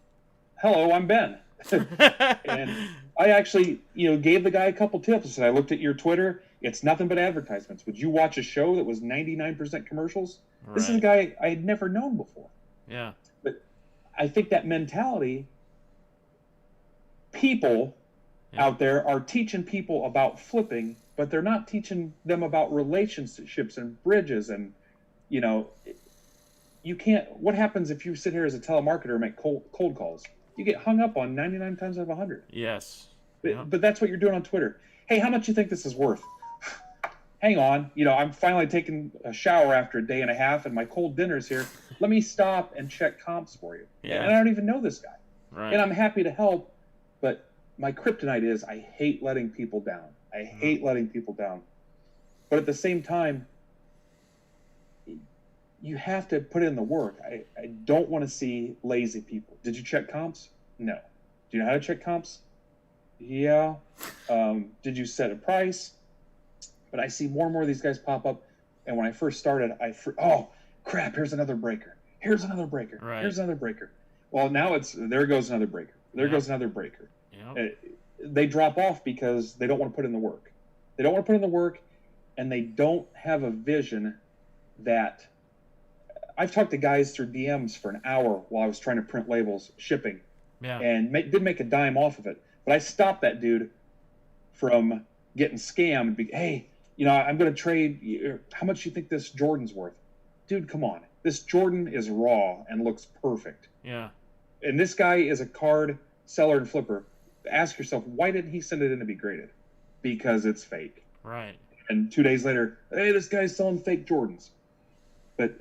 "Hello, I'm Ben." And I actually, gave the guy a couple tips. I said, "I looked at your Twitter. It's nothing but advertisements. Would you watch a show that was 99% commercials?" Right. This is a guy I had never known before. Yeah. But I think that mentality, people out there are teaching people about flipping, but they're not teaching them about relationships and bridges. And, you can't, what happens if you sit here as a telemarketer and make cold calls? You get hung up on 99 times out of 100. Yes. But that's what you're doing on Twitter. "Hey, how much you think this is worth?" Hang on. I'm finally taking a shower after a day and a half and my cold dinner's here. Let me stop and check comps for you. Yeah. And I don't even know this guy. Right. And I'm happy to help, but my kryptonite is I hate letting people down. I hate letting people down. But at the same time, you have to put in the work. I don't want to see lazy people. Did you check comps? No. Do you know how to check comps? Yeah. Did you set a price? But I see more and more of these guys pop up. And when I first started, oh, crap, here's another breaker. Here's another breaker. Right. Here's another breaker. Well, now there goes another breaker. There goes another breaker. Yep. They drop off because they don't want to put in the work. They don't want to put in the work, and they don't have a vision that... I've talked to guys through DMs for an hour while I was trying to print labels, shipping, and did make a dime off of it. But I stopped that dude from getting scammed. Hey, I'm going to trade. How much do you think this Jordan's worth? Dude, come on. This Jordan is raw and looks perfect. Yeah. And this guy is a card seller and flipper. Ask yourself, why didn't he send it in to be graded? Because it's fake. Right. And 2 days later, hey, this guy's selling fake Jordans. But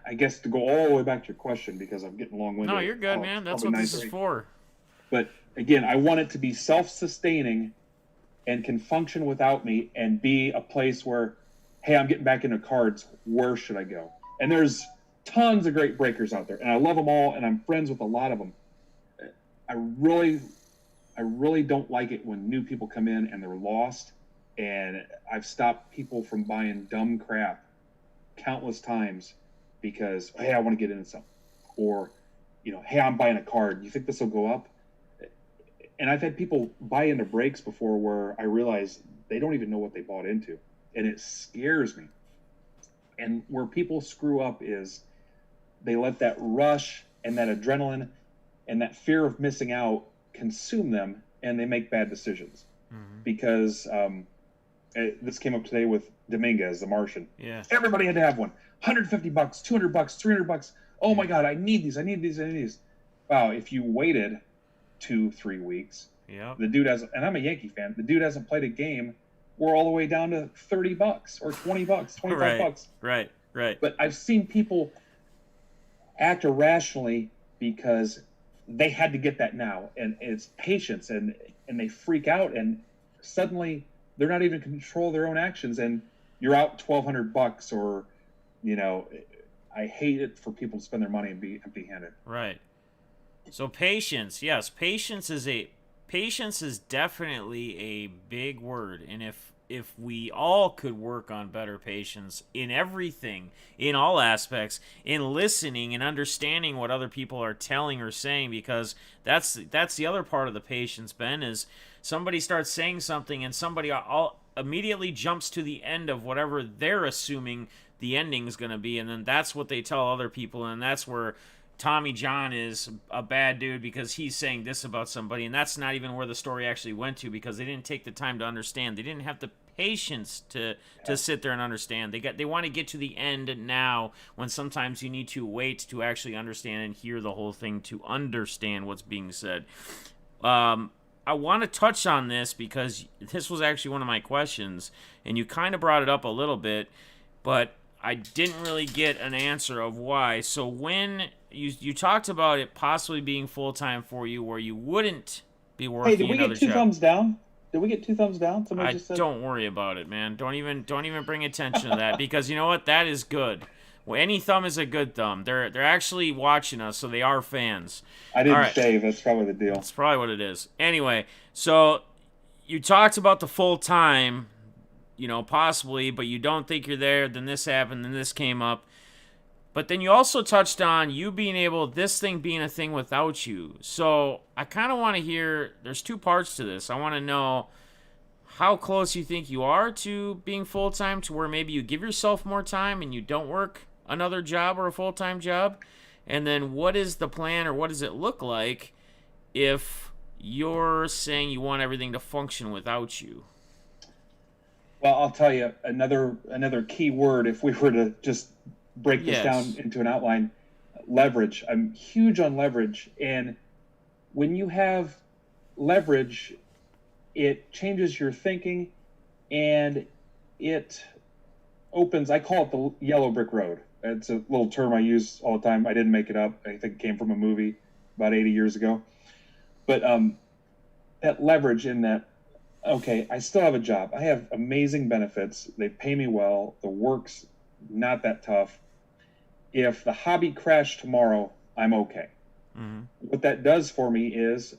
I guess to go all the way back to your question, because I'm getting long-winded. No, you're good, man. That's what this is for. But again, I want it to be self-sustaining and can function without me and be a place where, hey, I'm getting back into cards. Where should I go? And there's tons of great breakers out there, and I love them all, and I'm friends with a lot of them. I really don't like it when new people come in and they're lost, and I've stopped people from buying dumb crap countless times because, hey, I want to get into something, or, hey, I'm buying a card. You think this will go up? And I've had people buy into breaks before where I realize they don't even know what they bought into, and it scares me. And where people screw up is they let that rush and that adrenaline, and that fear of missing out consume them, and they make bad decisions. Because this came up today with Dominguez, the Martian. Yeah. Everybody had to have one. $150, $200, $300. Oh my God, I need these. Wow, if you waited 2-3 weeks, the dude hasn't, and I'm a Yankee fan, the dude hasn't played a game. We're all the way down to $30 or $20, $25. Right. But I've seen people act irrationally because they had to get that now, and it's patience, and they freak out, and suddenly they're not even in control of their own actions, and you're out $1,200, or I hate it for people to spend their money and be empty-handed. Right. So patience, yes, patience is definitely a big word, and if we all could work on better patience in everything, in all aspects, in listening and understanding what other people are telling or saying, because that's the other part of the patience, Ben, is somebody starts saying something and somebody all immediately jumps to the end of whatever they're assuming the ending is going to be, and then that's what they tell other people, and that's where Tommy John is a bad dude because he's saying this about somebody, and that's not even where the story actually went to, because they didn't take the time to understand. They didn't have the patience to sit there and understand. They want to get to the end now, when sometimes you need to wait to actually understand and hear the whole thing to understand what's being said. I want to touch on this because this was actually one of my questions, and you kind of brought it up a little bit, but I didn't really get an answer of why. So when you talked about it possibly being full-time for you, where you wouldn't be working another job. Hey, did we get two thumbs down? Did we get 2 thumbs down? Somebody just said. Don't worry about it, man. Don't even bring attention to that, because you know what? That is good. Well, any thumb is a good thumb. They're actually watching us, so they are fans. I didn't shave. That's probably the deal. That's probably what it is. Anyway, so you talked about the full-time, possibly, but you don't think you're there. Then this happened. Then this came up. But then you also touched on you being able, this thing being a thing without you. So I kind of want to hear, there's 2 parts to this. I want to know how close you think you are to being full-time, to where maybe you give yourself more time and you don't work another job or a full-time job. And then what is the plan, or what does it look like if you're saying you want everything to function without you? Well, I'll tell you another key word, if we were to just break this down into an outline: leverage. I'm huge on leverage, and when you have leverage, it changes your thinking, and it opens, I call it the yellow brick road. It's a little term I use all the time. I didn't make it up. I think it came from a movie about 80 years ago. But that leverage in that, okay, I still have a job. I have amazing benefits. They pay me well. The work's not that tough. If the hobby crashed tomorrow, I'm okay. Mm-hmm. What that does for me is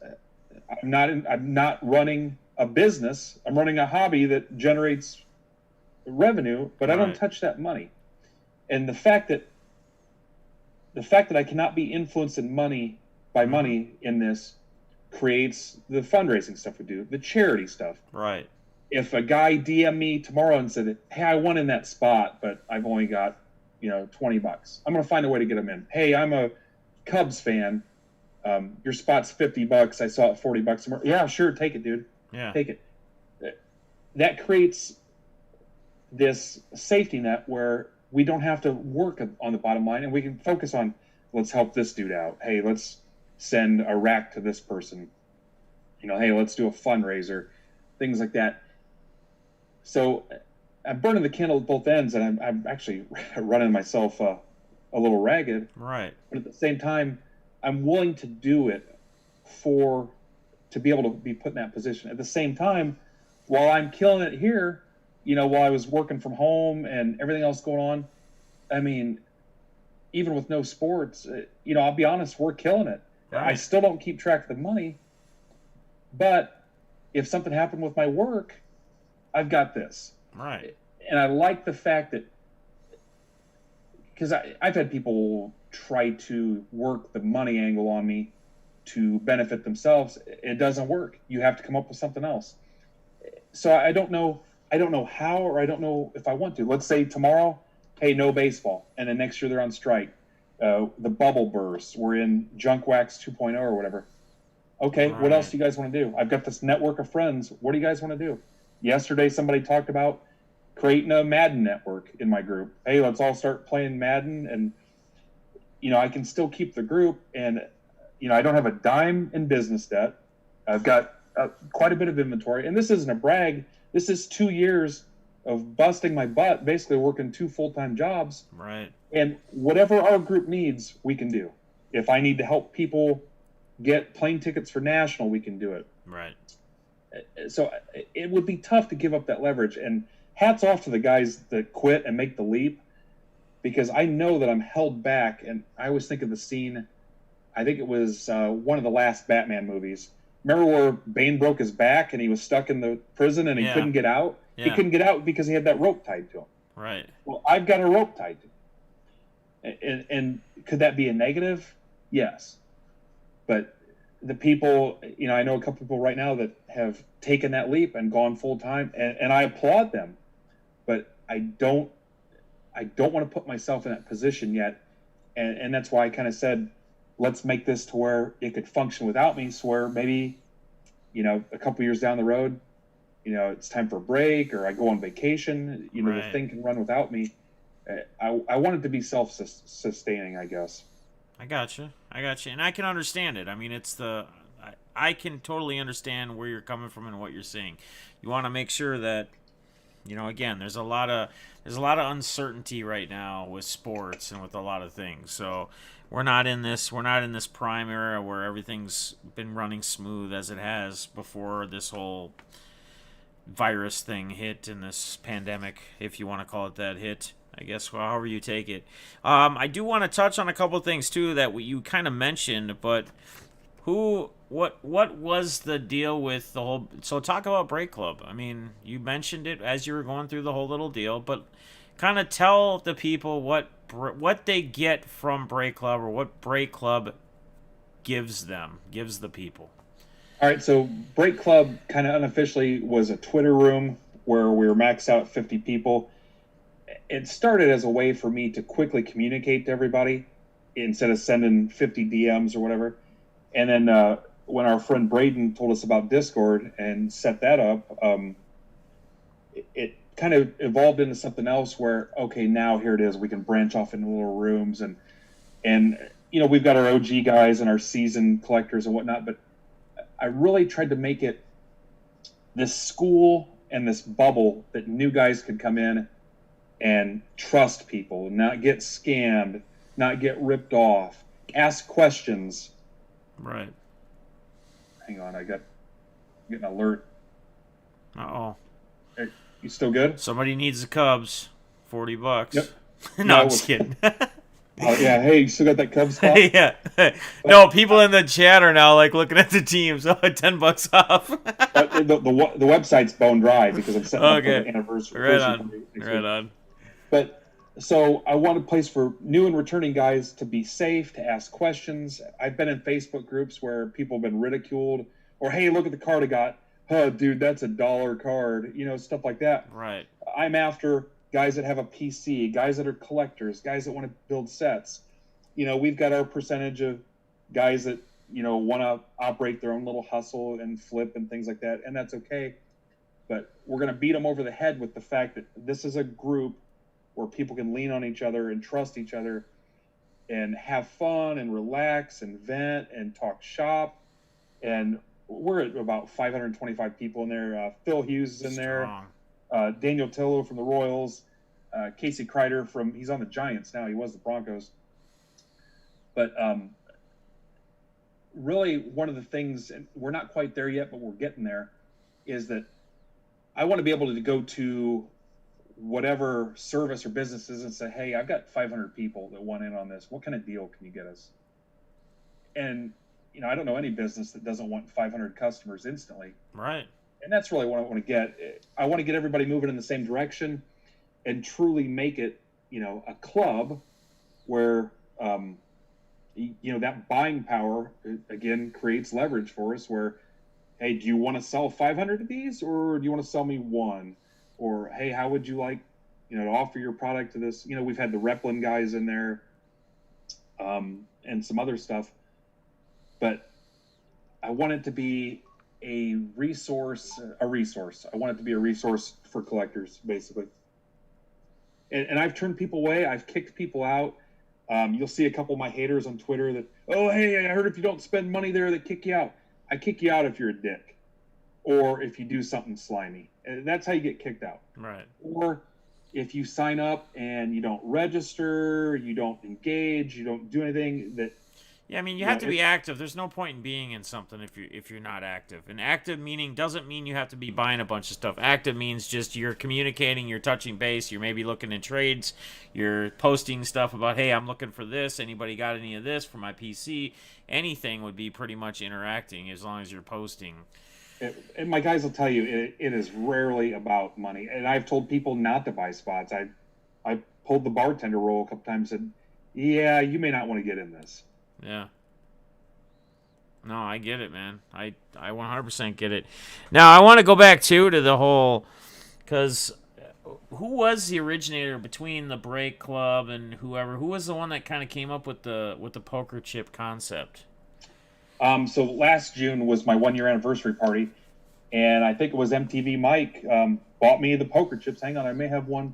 I'm not running a business. I'm running a hobby that generates revenue, but I don't touch that money. And the fact that I cannot be influenced in money by money in this creates the fundraising stuff we do, the charity stuff. Right. If a guy DM me tomorrow and said, "Hey, I won in that spot, but I've only got, $20," I'm going to find a way to get him in. "Hey, I'm a Cubs fan. Your spot's $50. I saw it $40 somewhere." "Yeah, sure, take it, dude. Yeah, take it." That creates this safety net where we don't have to work on the bottom line, and we can focus on, let's help this dude out. Hey, let's send a rack to this person. Hey, let's do a fundraiser, things like that. So I'm burning the candle at both ends, and I'm actually running myself a little ragged. Right. But at the same time, I'm willing to do it to be able to be put in that position. At the same time, while I'm killing it here, while I was working from home and everything else going on, I mean, even with no sports, I'll be honest, we're killing it. Right. I still don't keep track of the money, but if something happened with my work, I've got this. Right. And I like the fact that, because I've had people try to work the money angle on me to benefit themselves. It doesn't work. You have to come up with something else. So I don't know how, or I don't know if I want to. Let's say tomorrow, hey, no baseball, and then next year they're on strike. The bubble burst. We're in junk wax 2.0 or whatever. Okay, what else Right. do you guys want to do? I've got this network of friends. What do you guys want to do? Yesterday, somebody talked about creating a Madden network in my group. Hey, let's all start playing Madden, and I can still keep the group, and I don't have a dime in business debt. I've got quite a bit of inventory, and this isn't a brag. This is 2 years of busting my butt, basically working 2 full-time jobs, Right. and whatever our group needs, we can do. If I need to help people get plane tickets for national, we can do it. Right. So it would be tough to give up that leverage. And hats off to the guys that quit and make the leap, because I know that I'm held back. And I always think of the scene, I think it was one of the last Batman movies. Remember where Bane broke his back and he was stuck in the prison and he Yeah. couldn't get out? Yeah. He couldn't get out because he had that rope tied to him. Right. Well, I've got a rope tied to him. And could that be a negative? Yes. But the people, I know a couple people right now that have taken that leap and gone full time, and I applaud them. But I don't want to put myself in that position yet, and that's why I kind of said, let's make this to where it could function without me. So where maybe, a couple years down the road, it's time for a break, or I go on vacation. Right. The thing can run without me. I want it to be self-sustaining, I guess. I gotcha. And I can understand it. I mean, I can totally understand where you're coming from and what you're saying. You want to make sure that, again, there's a lot of uncertainty right now with sports and with a lot of things. So we're not in this prime era where everything's been running smooth as it has before this whole virus thing hit and this pandemic, if you want to call it that, hit. I guess however you take it. I do want to touch on a couple of things too that you kind of mentioned, but what was the deal with the whole? So talk about Break Club. I mean, you mentioned it as you were going through the whole little deal, but kind of tell the people what they get from Break Club, or what Break Club gives the people. All right, so Break Club kind of unofficially was a Twitter room where we were maxed out at 50 people. It started as a way for me to quickly communicate to everybody instead of sending 50 DMs or whatever. And then when our friend Braden told us about Discord and set that up, it kind of evolved into something else where, okay, now here it is. We can branch off into little rooms, and we've got our OG guys and our season collectors and whatnot, but I really tried to make it this school and this bubble that new guys could come in and trust people, not get scammed, not get ripped off, ask questions. Right. Hang on, I get an alert. Uh-oh. Hey, you still good? Somebody needs the Cubs. $40. Yep. No, I'm just kidding. Oh yeah, hey, you still got that Cubs spot? Yeah. No, people in the chat are now like looking at the teams. Oh, $10 off. the website's bone dry because I'm setting up for the anniversary. Right on. But so I want a place for new and returning guys to be safe, to ask questions. I've been in Facebook groups where people have been ridiculed, or hey, look at the card I got. Oh, dude, that's $1 card. Stuff like that. Right. I'm after guys that have a PC, guys that are collectors, guys that want to build sets. We've got our percentage of guys that, want to operate their own little hustle and flip and things like that, and that's okay. But we're going to beat them over the head with the fact that this is a group where people can lean on each other and trust each other and have fun and relax and vent and talk shop. And we're at about 525 people in there. Phil Hughes is in Strong. there. Daniel Tillo from the Royals. Casey Kreider he's on the Giants now. He was the Broncos. But really one of the things, and we're not quite there yet, but we're getting there, is that I want to be able to go to whatever service or businesses and say, hey, I've got 500 people that want in on this. What kind of deal can you get us? And, I don't know any business that doesn't want 500 customers instantly. Right. And that's really what I want to get. I want to get everybody moving in the same direction and truly make it, a club where, that buying power, again, creates leverage for us where, hey, do you want to sell 500 of these, or do you want to sell me one? Or, hey, how would you like, to offer your product to this? We've had the Replin guys in there. and some other stuff. But I want it to be a resource. I want it to be a resource for collectors, basically. And I've turned people away. I've kicked people out. You'll see a couple of my haters on Twitter that, oh, hey, I heard if you don't spend money there, they kick you out. I kick you out if you're a dick, or if you do something slimy. And that's how you get kicked out. Right. Or if you sign up and you don't register, you don't engage, you don't do anything that. Yeah, I mean, you have to be active. There's no point in being in something if you're not active. And active meaning doesn't mean you have to be buying a bunch of stuff. Active means just you're communicating, you're touching base, you're maybe looking in trades, you're posting stuff about, hey, I'm looking for this. Anybody got any of this for my PC? Anything would be pretty much interacting as long as you're posting. And my guys will tell you, it is rarely about money. And I've told people not to buy spots. I pulled the bartender role a couple times and said, yeah, you may not want to get in this. Yeah. No, I get it, man. I 100% get it. Now, I want to go back, too, to the whole... Because who was the originator between the Break Club and whoever? Who was the one that kind of came up with the poker chip concept? So last June was my 1-year anniversary party, and I think it was MTV Mike bought me the poker chips. Hang on, I may have one.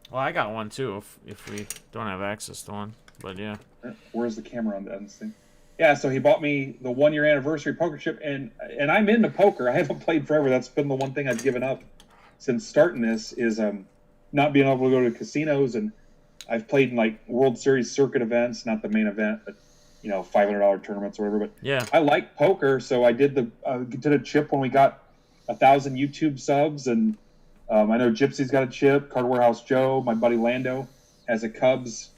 Well, I got one, too, if we don't have access to one. But, yeah. Where's the camera on this thing? Yeah, so he bought me the 1-year anniversary poker chip, and I'm into poker. I haven't played forever. That's been the one thing I've given up since starting this is not being able to go to casinos. And I've played in like World Series circuit events, not the main event, but $500 tournaments or whatever. But yeah, I like poker, so I did a chip when we got 1,000 YouTube subs, and I know Gypsy's got a chip. Card Warehouse Joe, my buddy Lando, has a Cubs,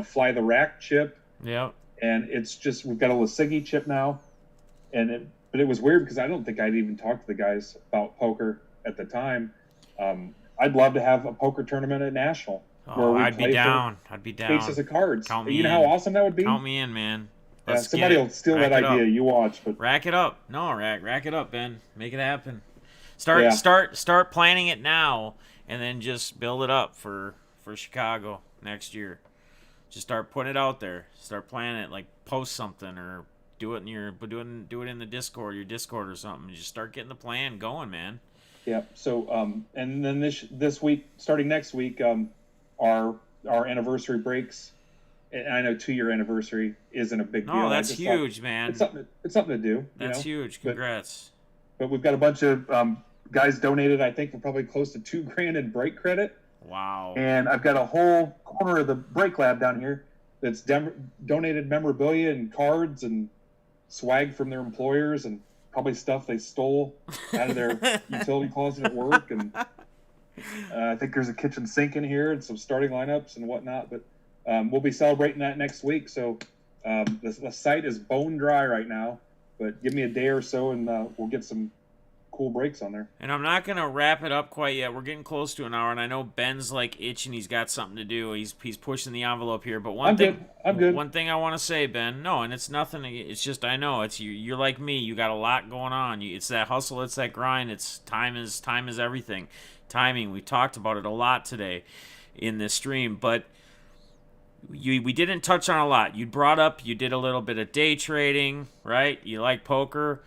fly the rack chip. Yeah. And it's just we've got a Lasigi chip now, but it was weird because I don't think I'd even talked to the guys about poker at the time. I'd love to have a poker tournament at National. Oh, I'd be down. I'd be down. Cases of cards. Count me you know in. how awesome that would be? Count me in, man. Somebody will steal that idea. You watch, but rack it up. No, rack it up, Ben. Make it happen. Start planning it now, and then just build it up for Chicago next year. Just start putting it out there. Start planning it. Like post something or do it in the Discord, your Discord or something. Just start getting the plan going, man. Yeah. So and then this week, starting next week, our anniversary breaks. And I know 2-year anniversary isn't a big deal. No, that's huge, man. It's something to do. That's huge. Congrats. But we've got a bunch of guys donated. I think for probably close to $2,000 in break credit. Wow. And I've got a whole corner of the break lab down here that's donated memorabilia and cards and swag from their employers and probably stuff they stole out of their utility closet at work. And I think there's a kitchen sink in here and some starting lineups and whatnot. But we'll be celebrating that next week. So the site is bone dry right now. But give me a day or so and we'll get some cool breaks on there. And I'm not going to wrap it up quite yet. We're getting close to an hour, and I know Ben's like itching. He's got something to do. He's pushing the envelope here. But I'm good. One thing I want to say, Ben, no, and it's nothing. It's just I know it's you're like me. You got a lot going on. It's that hustle. It's that grind. It's time is everything. Timing. We talked about it a lot today in this stream, but we didn't touch on a lot. You brought up you did a little bit of day trading, right? You like poker.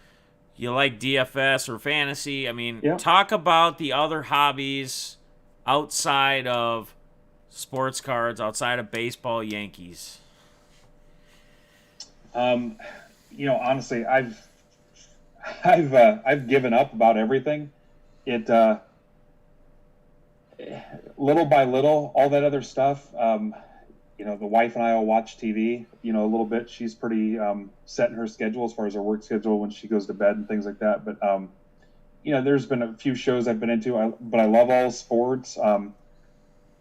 You like DFS or fantasy. I mean, Talk about the other hobbies outside of sports cards, outside of baseball, Yankees. Honestly, I've given up about everything. It little by little, all that other stuff. The wife and I will watch TV, a little bit. She's pretty set in her schedule as far as her work schedule when she goes to bed and things like that. But, there's been a few shows I've been into, but I love all sports.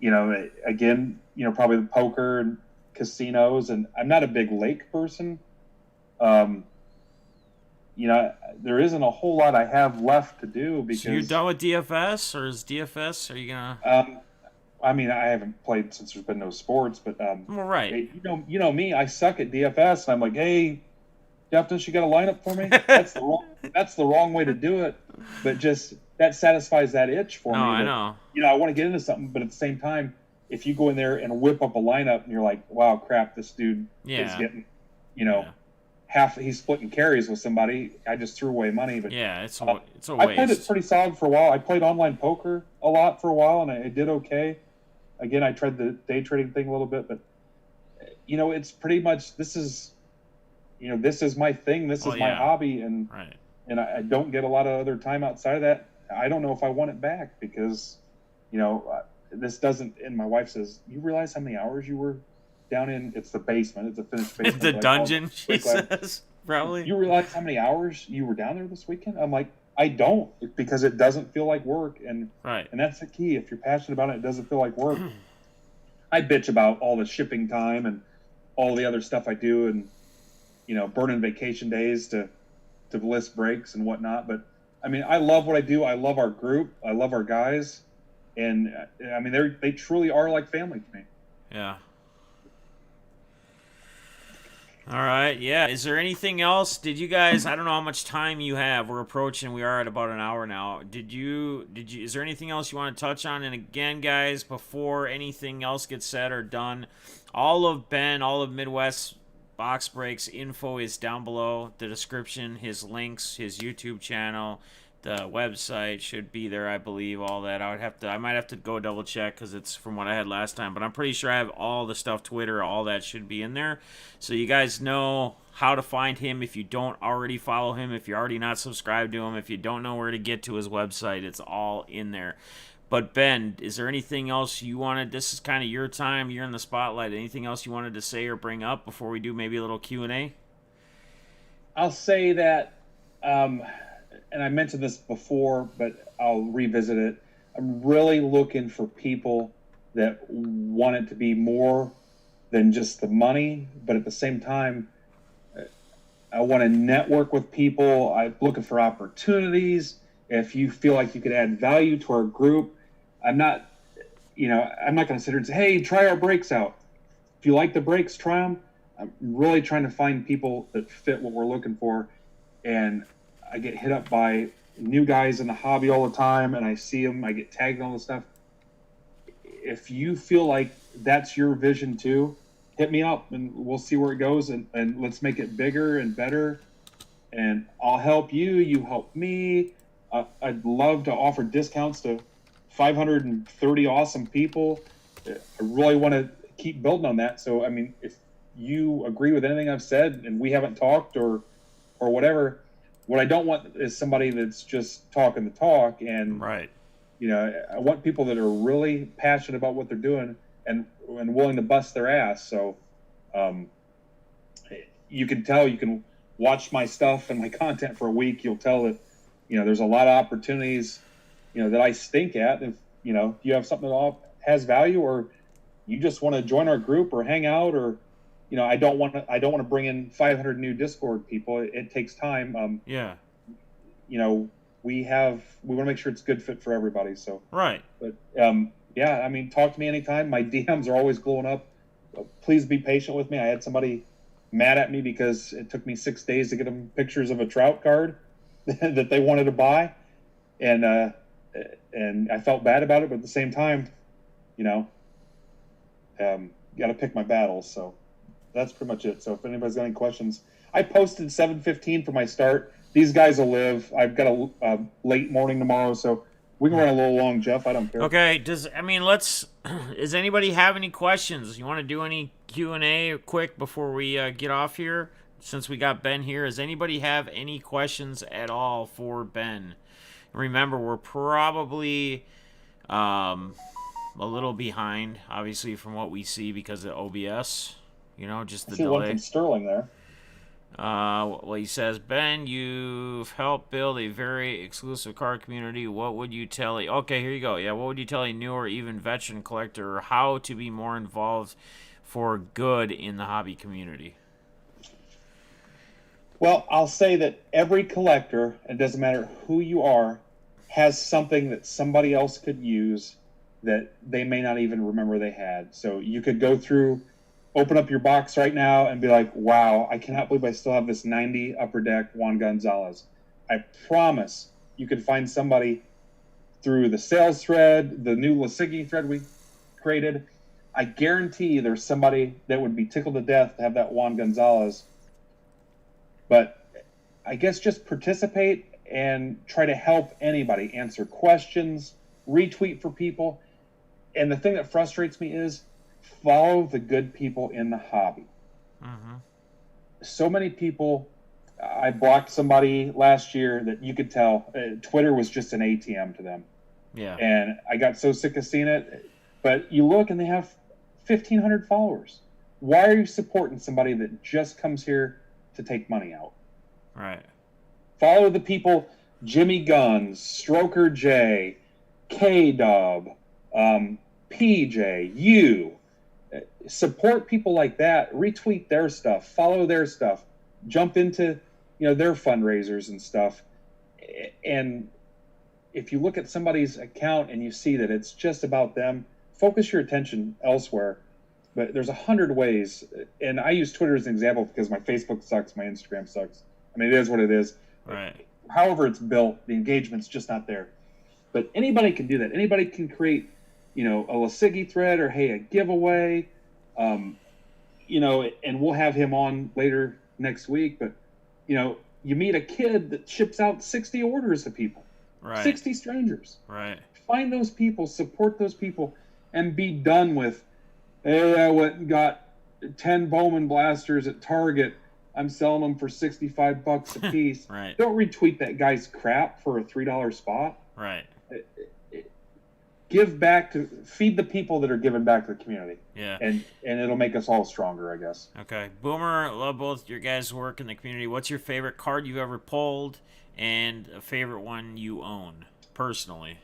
Again, probably the poker and casinos, and I'm not a big lake person. There isn't a whole lot I have left to do because. So you're done with DFS, or is DFS? Are you gonna? I haven't played since there's been no sports, but well, right. You know me, I suck at DFS, and I'm like, hey, Defness, you got a lineup for me? That's the wrong way to do it, but just that satisfies that itch for me. I know. I want to get into something, but at the same time, if you go in there and whip up a lineup and you're like, wow, crap, this dude is Yeah. getting, you know, he's splitting carries with somebody. I just threw away money. But Yeah, it's a I played it waste. pretty solid for a while. I played online poker a lot for a while, and I did okay. Again, I tried the day trading thing a little bit, but it's pretty much this is my thing. This is my hobby, and Right. and I don't get a lot of other time outside of that. I don't know if I want it back because, this doesn't. And my wife says, "You realize how many hours you were down in? It's the basement. It's a finished basement. The dungeon." She says, probably. You realize how many hours you were down there this weekend? I'm like, I don't, because it doesn't feel like work, and that's the key. If you're passionate about it, it doesn't feel like work. I bitch about all the shipping time and all the other stuff I do, and burning vacation days to list breaks and whatnot. But I mean, I love what I do. I love our group. I love our guys, and I mean, they truly are like family to me. Yeah. All right. Yeah. Is there anything else? Did you guys? I don't know how much time you have. We are at about an hour now. Is there anything else you want to touch on? And again, guys, before anything else gets said or done, all of Midwest Box Breaks info is down below the description. His links, his YouTube channel, the website should be there, I believe. All that. I might have to go double check because it's from what I had last time, but I'm pretty sure I have all the stuff. Twitter, all that should be in there, so you guys know how to find him if you don't already follow him, if you're already not subscribed to him, if you don't know where to get to his website. It's all in there. But Ben, is there anything else you wanted? This is kind of your time. You're in the spotlight. Anything else you wanted to say or bring up before we do maybe a little Q&A? I'll say that, and I mentioned this before, but I'll revisit it. I'm really looking for people that want it to be more than just the money, but at the same time, I want to network with people. I'm looking for opportunities. If you feel like you could add value to our group, I'm not going to sit here and say, hey, try our breaks out. If you like the breaks, try them. I'm really trying to find people that fit what we're looking for. And I get hit up by new guys in the hobby all the time, and I see them. I get tagged and all this stuff. If you feel like that's your vision too, hit me up, and we'll see where it goes, and let's make it bigger and better. And I'll help you. You help me. I'd love to offer discounts to 530 awesome people. I really want to keep building on that. So, I mean, if you agree with anything I've said and we haven't talked or whatever, what I don't want is somebody that's just talking the talk. And, right. I want people that are really passionate about what they're doing and willing to bust their ass. So, you can tell, you can watch my stuff and my content for a week. You'll tell that, there's a lot of opportunities, that I stink at. If you have something that has value, or you just want to join our group or hang out, or I don't want to bring in 500 new Discord people. It takes time. We want to make sure it's a good fit for everybody. So right. But yeah, I mean, talk to me anytime. My DMs are always glowing up. Please be patient with me. I had somebody mad at me because it took me 6 days to get them pictures of a trout card that they wanted to buy, and I felt bad about it, but at the same time, got to pick my battles. So that's pretty much it. So if anybody's got any questions, I posted 7:15 for my start. These guys will live. I've got a late morning tomorrow, so we can run a little long, Jeff. I don't care. Okay. Does anybody have any questions? You want to do any Q&A quick before we get off here? Since we got Ben here, does anybody have any questions at all for Ben? Remember, we're probably a little behind, obviously, from what we see because of OBS. Just the delay. One from Sterling there. Well, he says, Ben, you've helped build a very exclusive card community. What would you tell okay, here you go. Yeah, what would you tell a new or even veteran collector how to be more involved for good in the hobby community? Well, I'll say that every collector, it doesn't matter who you are, has something that somebody else could use that they may not even remember they had. So you could go through, open up your box right now and be like, wow, I cannot believe I still have this 90 Upper Deck Juan Gonzalez. I promise you could find somebody through the sales thread, the new Lasigi thread we created, I guarantee there's somebody that would be tickled to death to have that Juan Gonzalez. But I guess just participate and try to help anybody, answer questions, retweet for people. And the thing that frustrates me is follow the good people in the hobby. Mm-hmm. So many people, I blocked somebody last year that you could tell Twitter was just an ATM to them. Yeah. And I got so sick of seeing it. But you look and they have 1,500 followers. Why are you supporting somebody that just comes here to take money out? Right. Follow the people, Jimmy Guns, Stroker J, K-Dub, PJ, you. Support people like that. Retweet their stuff. Follow their stuff. Jump into their fundraisers and stuff. And if you look at somebody's account and you see that it's just about them, focus your attention elsewhere. But there's 100 ways, and I use Twitter as an example because my Facebook sucks, my Instagram sucks. I mean, it is what it is. Right. However it's built, the engagement's just not there. But anybody can do that. Anybody can create, a Lasigi thread or, hey, a giveaway, and we'll have him on later next week. But, you meet a kid that ships out 60 orders to people. Right. 60 strangers. Right. Find those people, support those people, and be done with, hey, I went and got 10 Bowman blasters at Target. I'm selling them for $65 a piece. Right. Don't retweet that guy's crap for a $3 spot. Right. Give back feed the people that are giving back to the community. Yeah. And it'll make us all stronger, I guess. Okay. Boomer, love both your guys' work in the community. What's your favorite card you've ever pulled and a favorite one you own personally?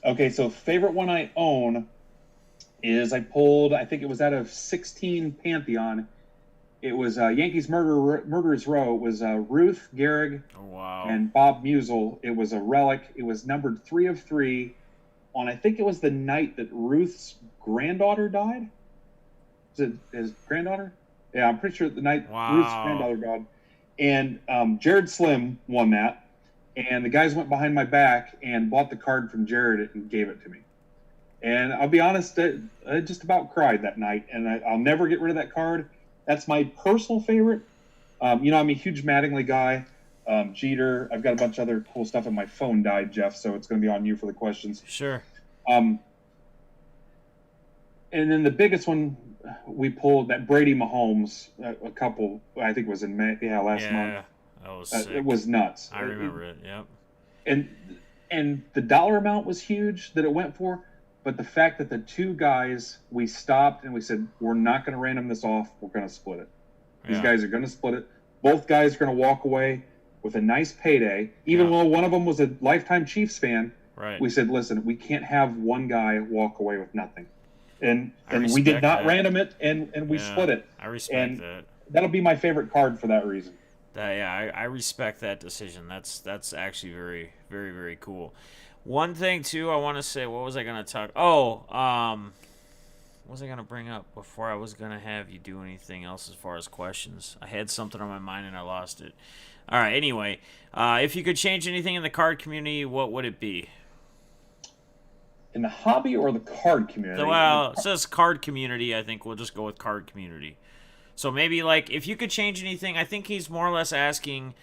Okay, so favorite one I own is I pulled, I think it was out of 16 Pantheon. It was Yankees Murderers Row. It was Ruth Gehrig and Bob Musial. It was a relic. It was numbered 3 of 3 on, I think it was the night that Ruth's granddaughter died. Is it his granddaughter? Yeah, I'm pretty sure the night Ruth's granddaughter died. And Jared Slim won that. And the guys went behind my back and bought the card from Jared and gave it to me. And I'll be honest, I just about cried that night. And I'll never get rid of that card. That's my personal favorite. I'm a huge Mattingly guy. Jeter. I've got a bunch of other cool stuff, and my phone died, Jeff, so it's going to be on you for the questions. Sure. And then the biggest one we pulled, that Brady Mahomes, a couple, I think it was in May, last month. Yeah, that was sick. It was nuts. I remember it, yep. And the dollar amount was huge that it went for, but the fact that the two guys, we stopped and we said, we're not going to random this off, we're going to split it. These guys are going to split it. Both guys are going to walk away with a nice payday. Even though one of them was a lifetime Chiefs fan, we said, listen, we can't have one guy walk away with nothing. And we did not random it, and we split it. I respect that. That'll be my favorite card for that reason. I respect that decision. That's actually very, very, very cool. One thing, too, I want to say, what was I going to talk? What was I going to bring up before I was going to have you do anything else as far as questions? I had something on my mind and I lost it. All right, anyway, if you could change anything in the card community, what would it be? In the hobby or the card community? Well, it says card community. I think we'll just go with card community. So maybe, like, if you could change anything, I think he's more or less asking,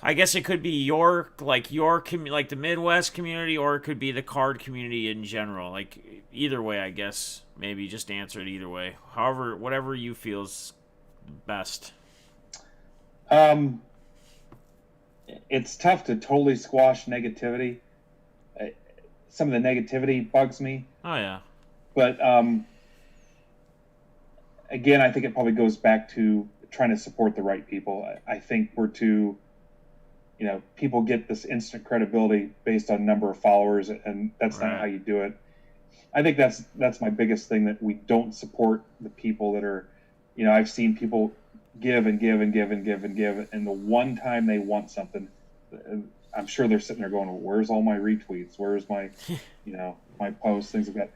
I guess it could be your like the Midwest community, or it could be the card community in general. Like, either way, I guess. Maybe just answer it either way. However, whatever you feel's best. It's tough to totally squash negativity. Some of the negativity bugs me. Oh, yeah. But, again, I think it probably goes back to trying to support the right people. I think we're too, people get this instant credibility based on number of followers, and that's not how you do it. I think that's my biggest thing, that we don't support the people that are, I've seen people give and give and give and give and give, and the one time they want something, I'm sure they're sitting there going, where's all my retweets? Where's my, my posts, things like that.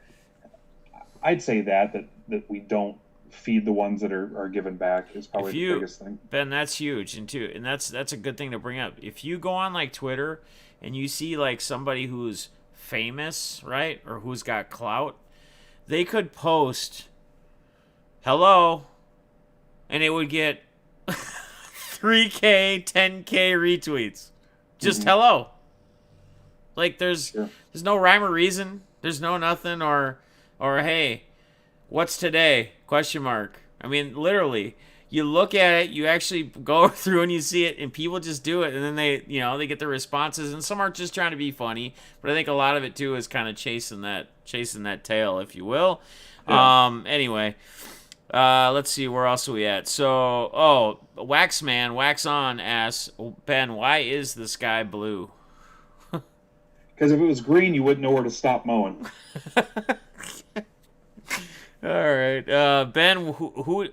I'd say that we don't feed the ones that are given back is probably the biggest thing. Ben, that's huge. And that's a good thing to bring up. If you go on like Twitter and you see like somebody who's famous, right, or who's got clout, they could post hello, and it would get 3K, 10K retweets. Just hello. Like there's no rhyme or reason. There's no nothing or hey, what's today? Question mark. I mean, literally, you look at it, you actually go through and you see it, and people just do it, and then they get their responses, and some are just trying to be funny, but I think a lot of it too is kind of chasing that tail, if you will. Yeah. Anyway, let's see, where else are we at? So, Waxman, Wax On asks, Ben, why is the sky blue? Because if it was green, you wouldn't know where to stop mowing. All right, Ben, who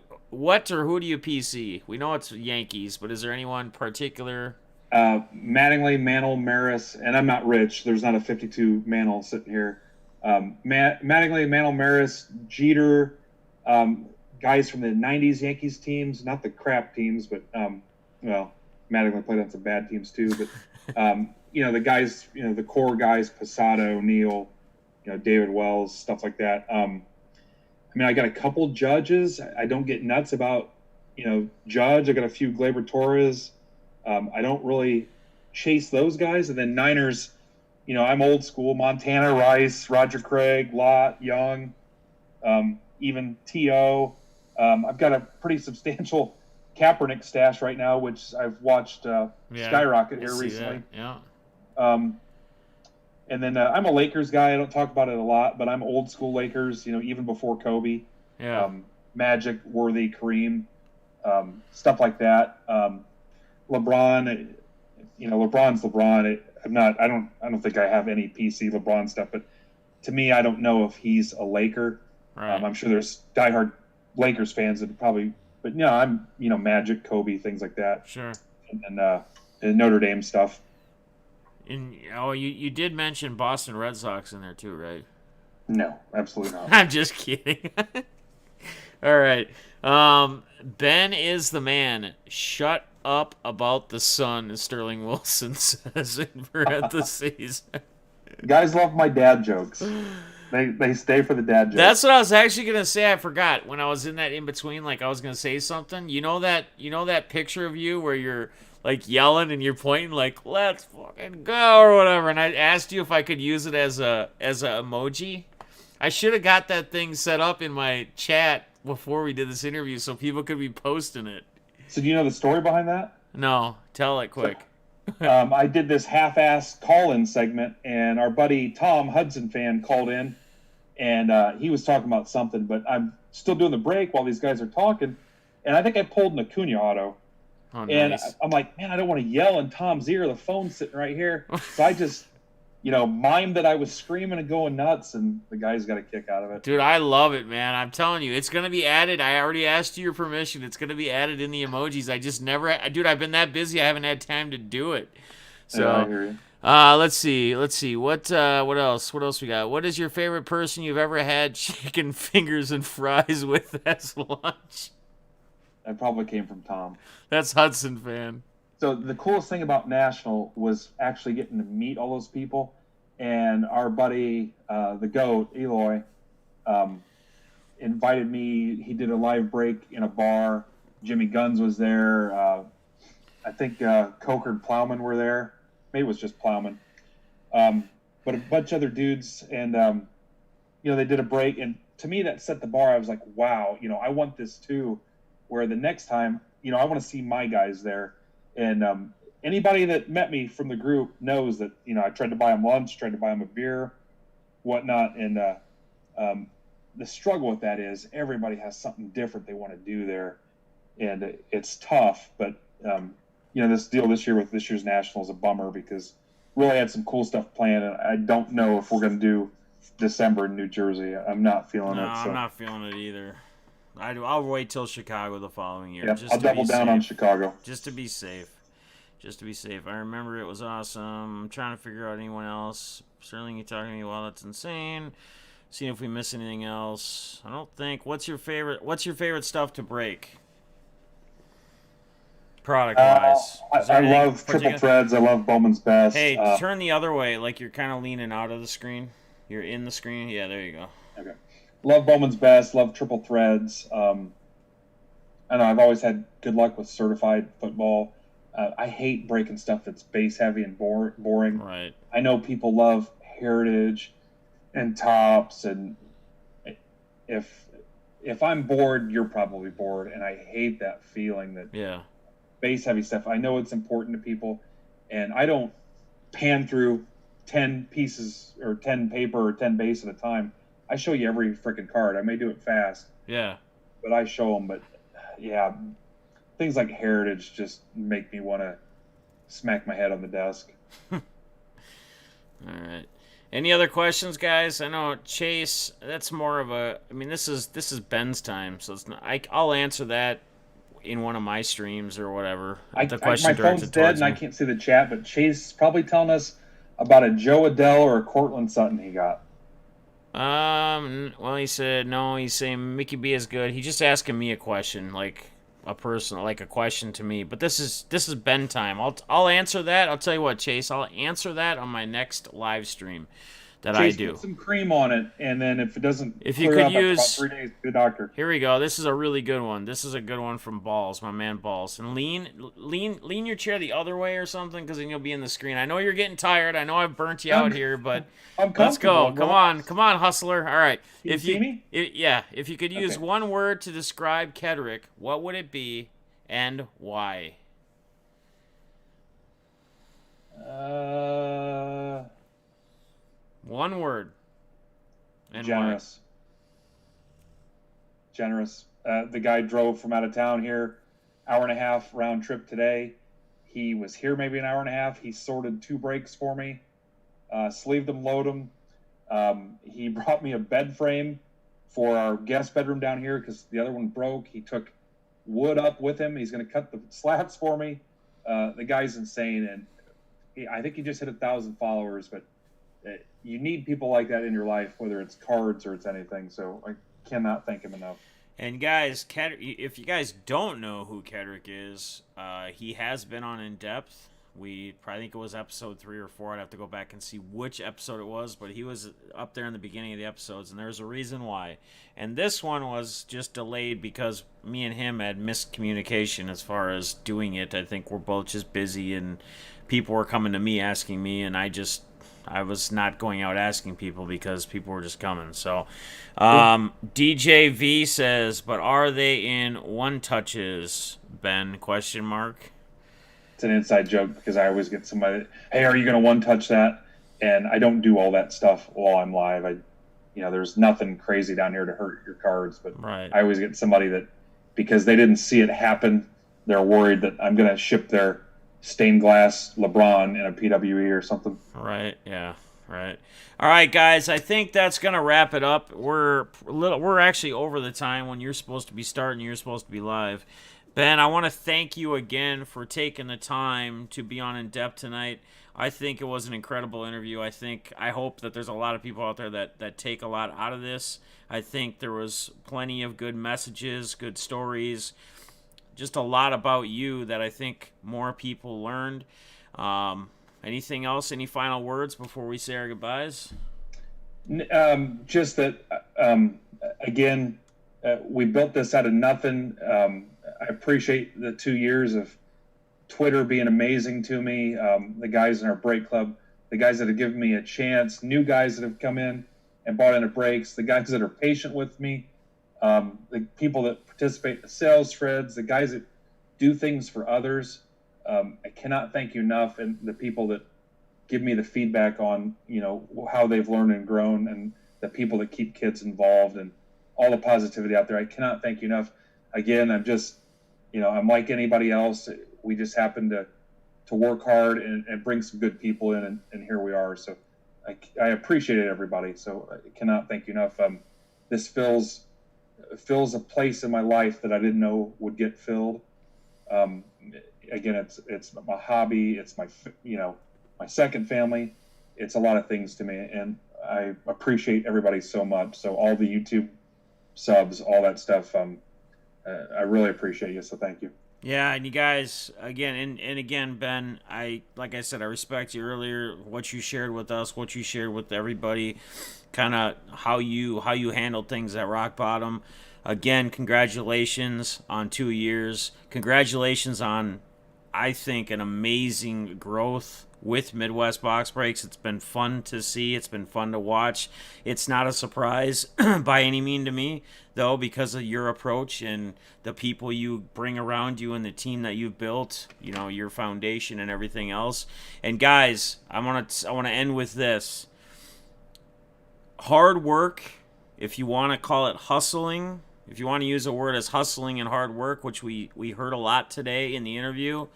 do you PC? We know it's Yankees, but is there anyone particular? Mattingly, Mantle, Maris, and I'm not rich. There's not a 52 Mantle sitting here. Mattingly, Mantle, Maris, Jeter, guys from the 90s Yankees teams, not the crap teams, but, Mattingly played on some bad teams too, but, the guys, the core guys, Posada, O'Neill, David Wells, stuff like that. I got a couple Judges. I don't get nuts about, Judge. I got a few Gleyber Torres. I don't really chase those guys. And then Niners, I'm old school. Montana, Rice, Roger Craig, Lott, Young, even T.O. I've got a pretty substantial Kaepernick stash right now, which I've watched skyrocket here recently. That. Yeah. And then I'm a Lakers guy. I don't talk about it a lot, but I'm old school Lakers, even before Kobe. Yeah. Magic, Worthy, Kareem, stuff like that. LeBron, LeBron's LeBron. I don't think I have any PC LeBron stuff, but to me, I don't know if he's a Laker. Right. I'm sure there's diehard Lakers fans that probably, but I'm, Magic, Kobe, things like that. Sure. And Notre Dame stuff. And you did mention Boston Red Sox in there too, right? No, absolutely not. I'm just kidding. All right. Ben is the man. Shut up about the sun, as Sterling Wilson says in parentheses. Guys love my dad jokes. They stay for the dad jokes. That's what I was actually gonna say. I forgot when I was in that in between. Like I was gonna say something. You know that picture of you where you're like yelling and you're pointing like let's fucking go or whatever. And I asked you if I could use it as a emoji. I should have got that thing set up in my chat before we did this interview so people could be posting it. So do you know the story behind that? No, tell it quick. I did this half-ass call-in segment, and our buddy Tom, Hudson fan, called in, and he was talking about something, but I'm still doing the break while these guys are talking, and I think I pulled an Acuna auto. Oh, and nice. I'm like, man, I don't want to yell in Tom's ear. The phone's sitting right here. So I just, mimed that I was screaming and going nuts, and the guys got a kick out of it. Dude, I love it, man. I'm telling you, it's going to be added. I already asked you your permission. It's going to be added in the emojis. I just never, dude, I've been that busy. I haven't had time to do it. So, yeah, I hear you. Let's see. What else? What else we got? What is your favorite person you've ever had chicken fingers and fries with as lunch? That probably came from Tom. That's Hudson fan. So the coolest thing about National was actually getting to meet all those people. And our buddy, the GOAT, Eloy, invited me. He did a live break in a bar. Jimmy Guns was there. I think Coker and Plowman were there. Maybe it was just Plowman. But a bunch of other dudes. And, they did a break. And to me, that set the bar. I was like, wow, I want this too. Where the next time, I want to see my guys there. And anybody that met me from the group knows that, I tried to buy them lunch, tried to buy them a beer, whatnot. And the struggle with that is everybody has something different they want to do there. And it's tough. But, this deal this year with this year's National is a bummer because really had some cool stuff planned. And I don't know if we're going to do December in New Jersey. I'm not feeling it. So. I'm not feeling it either. I'll wait till Chicago the following year. Yeah, I'll double down on Chicago. Just to be safe. I remember it was awesome. I'm trying to figure out anyone else. Sterling, you talking to me? Well, that's insane. Seeing if we miss anything else. I don't think. What's your favorite stuff to break? Product wise. I love triple threads. I love Bowman's Best. Hey, turn the other way, like you're kind of leaning out of the screen. You're in the screen. Yeah, there you go. Okay. love Bowman's Best, love triple threads. I know I've always had good luck with certified football. I hate breaking stuff that's base heavy and boring. Right. I know people love heritage and tops, and if I'm bored, you're probably bored, and I hate that feeling that Yeah. base heavy stuff. I know it's important to people, and I don't pan through 10 pieces or 10 paper or 10 base at a time. I show you every freaking card. I may do it fast, Yeah. but I show them. But yeah, things like heritage just make me want to smack my head on the desk. All right. Any other questions, guys? I know Chase. That's more of a. I mean, this is Ben's time, so it's not. I'll answer that in one of my streams or whatever. The question my phone's directed dead towards and I me. can't see the chat, but Chase is probably telling us about a Joe Adell or a Cortland Sutton he got. Well, he said no. He's saying Mickey B is good. He's just asking me a question, like a person, like a question to me. But this is Ben time. I'll answer that. I'll tell you what, Chase. I'll answer that on my next live stream that I Chase, do. put some cream on it, and then if it doesn't If you clear could up after about use 3 days, to the doctor. Here we go. This is a really good one. This is a good one from Balls, my man Balls. And lean your chair the other way or something, because then you'll be in the screen. I know you're getting tired. I know I've burnt you out here, but I'm let's go. comfortable. Come on, hustler. All right. Can you see me? If you could use Okay. one word to describe Kedrick, what would it be, and why? One word. And Generous. Why? Generous. The guy drove from out of town here, hour and a half round trip today. He was here maybe an hour and a half. He sorted 2 brakes for me, sleeved them, loaded them. He brought me a bed frame for our guest bedroom down here because the other one broke. He took wood up with him. He's going to cut the slats for me. The guy's insane, and I think he just hit 1,000 followers. But you need people like that in your life, whether it's cards or it's anything. So I cannot thank him enough. And guys, if you guys don't know who Kedrick is, he has been on In Depth. I think it was episode 3 or 4. I'd have to go back and see which episode it was, but he was up there in the beginning of the episodes, and there's a reason why. And this one was just delayed because me and him had miscommunication as far as doing it. I think we're both just busy, and people were coming to me asking me, and I was not going out asking people because people were just coming. So, DJ V says, but are they in one touches, Ben? Question mark. It's an inside joke because I always get somebody, hey, are you going to one touch that? And I don't do all that stuff while I'm live. There's nothing crazy down here to hurt your cards, but right. I always get somebody that, because they didn't see it happen, they're worried that I'm going to ship their stained glass LeBron in a PWE or something. Right. Yeah. Right. All right, guys. I think that's gonna wrap it up. We're actually over the time when you're supposed to be starting. You're supposed to be live. Ben, I want to thank you again for taking the time to be on In Depth tonight. I think it was an incredible interview. I hope that there's a lot of people out there that take a lot out of this. I think there was plenty of good messages, good stories, just a lot about you that I think more people learned. Anything else? Any final words before we say our goodbyes? Just that, again, we built this out of nothing. I appreciate the 2 years of Twitter being amazing to me. The guys in our break club, the guys that have given me a chance, new guys that have come in and bought into breaks, the guys that are patient with me, the people that participate in the sales threads, the guys that do things for others. I cannot thank you enough, and the people that give me the feedback on, how they've learned and grown, and the people that keep kids involved and all the positivity out there. I cannot thank you enough. Again, I'm just, I'm like anybody else. We just happen to work hard and bring some good people in, and here we are. So I appreciate it, everybody. So I cannot thank you enough. This fills a place in my life that I didn't know would get filled. Again, it's my hobby. It's my second family. It's a lot of things to me, and I appreciate everybody so much. So all the YouTube subs, all that stuff, I really appreciate you. So thank you. Yeah, and you guys again, and again, Ben, like I said, I respect you earlier. What you shared with us, what you shared with everybody, kind of how you handled things at rock bottom. Again, congratulations on 2 years. Congratulations on, I think, an amazing growth with Midwest Box Breaks. It's been fun to see. It's been fun to watch. It's not a surprise by any mean to me, though, because of your approach and the people you bring around you and the team that you've built. You know, your foundation and everything else. And guys, I want to end with this: hard work. If you want to call it hustling, if you want to use a word as hustling and hard work, which we heard a lot today in the interview,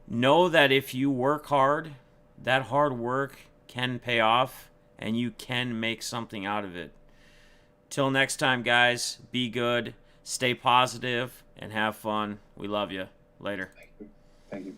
know that if you work hard, that hard work can pay off and you can make something out of it. Till next time, guys, be good, stay positive, and have fun. We love you. Later. Thank you. Thank you.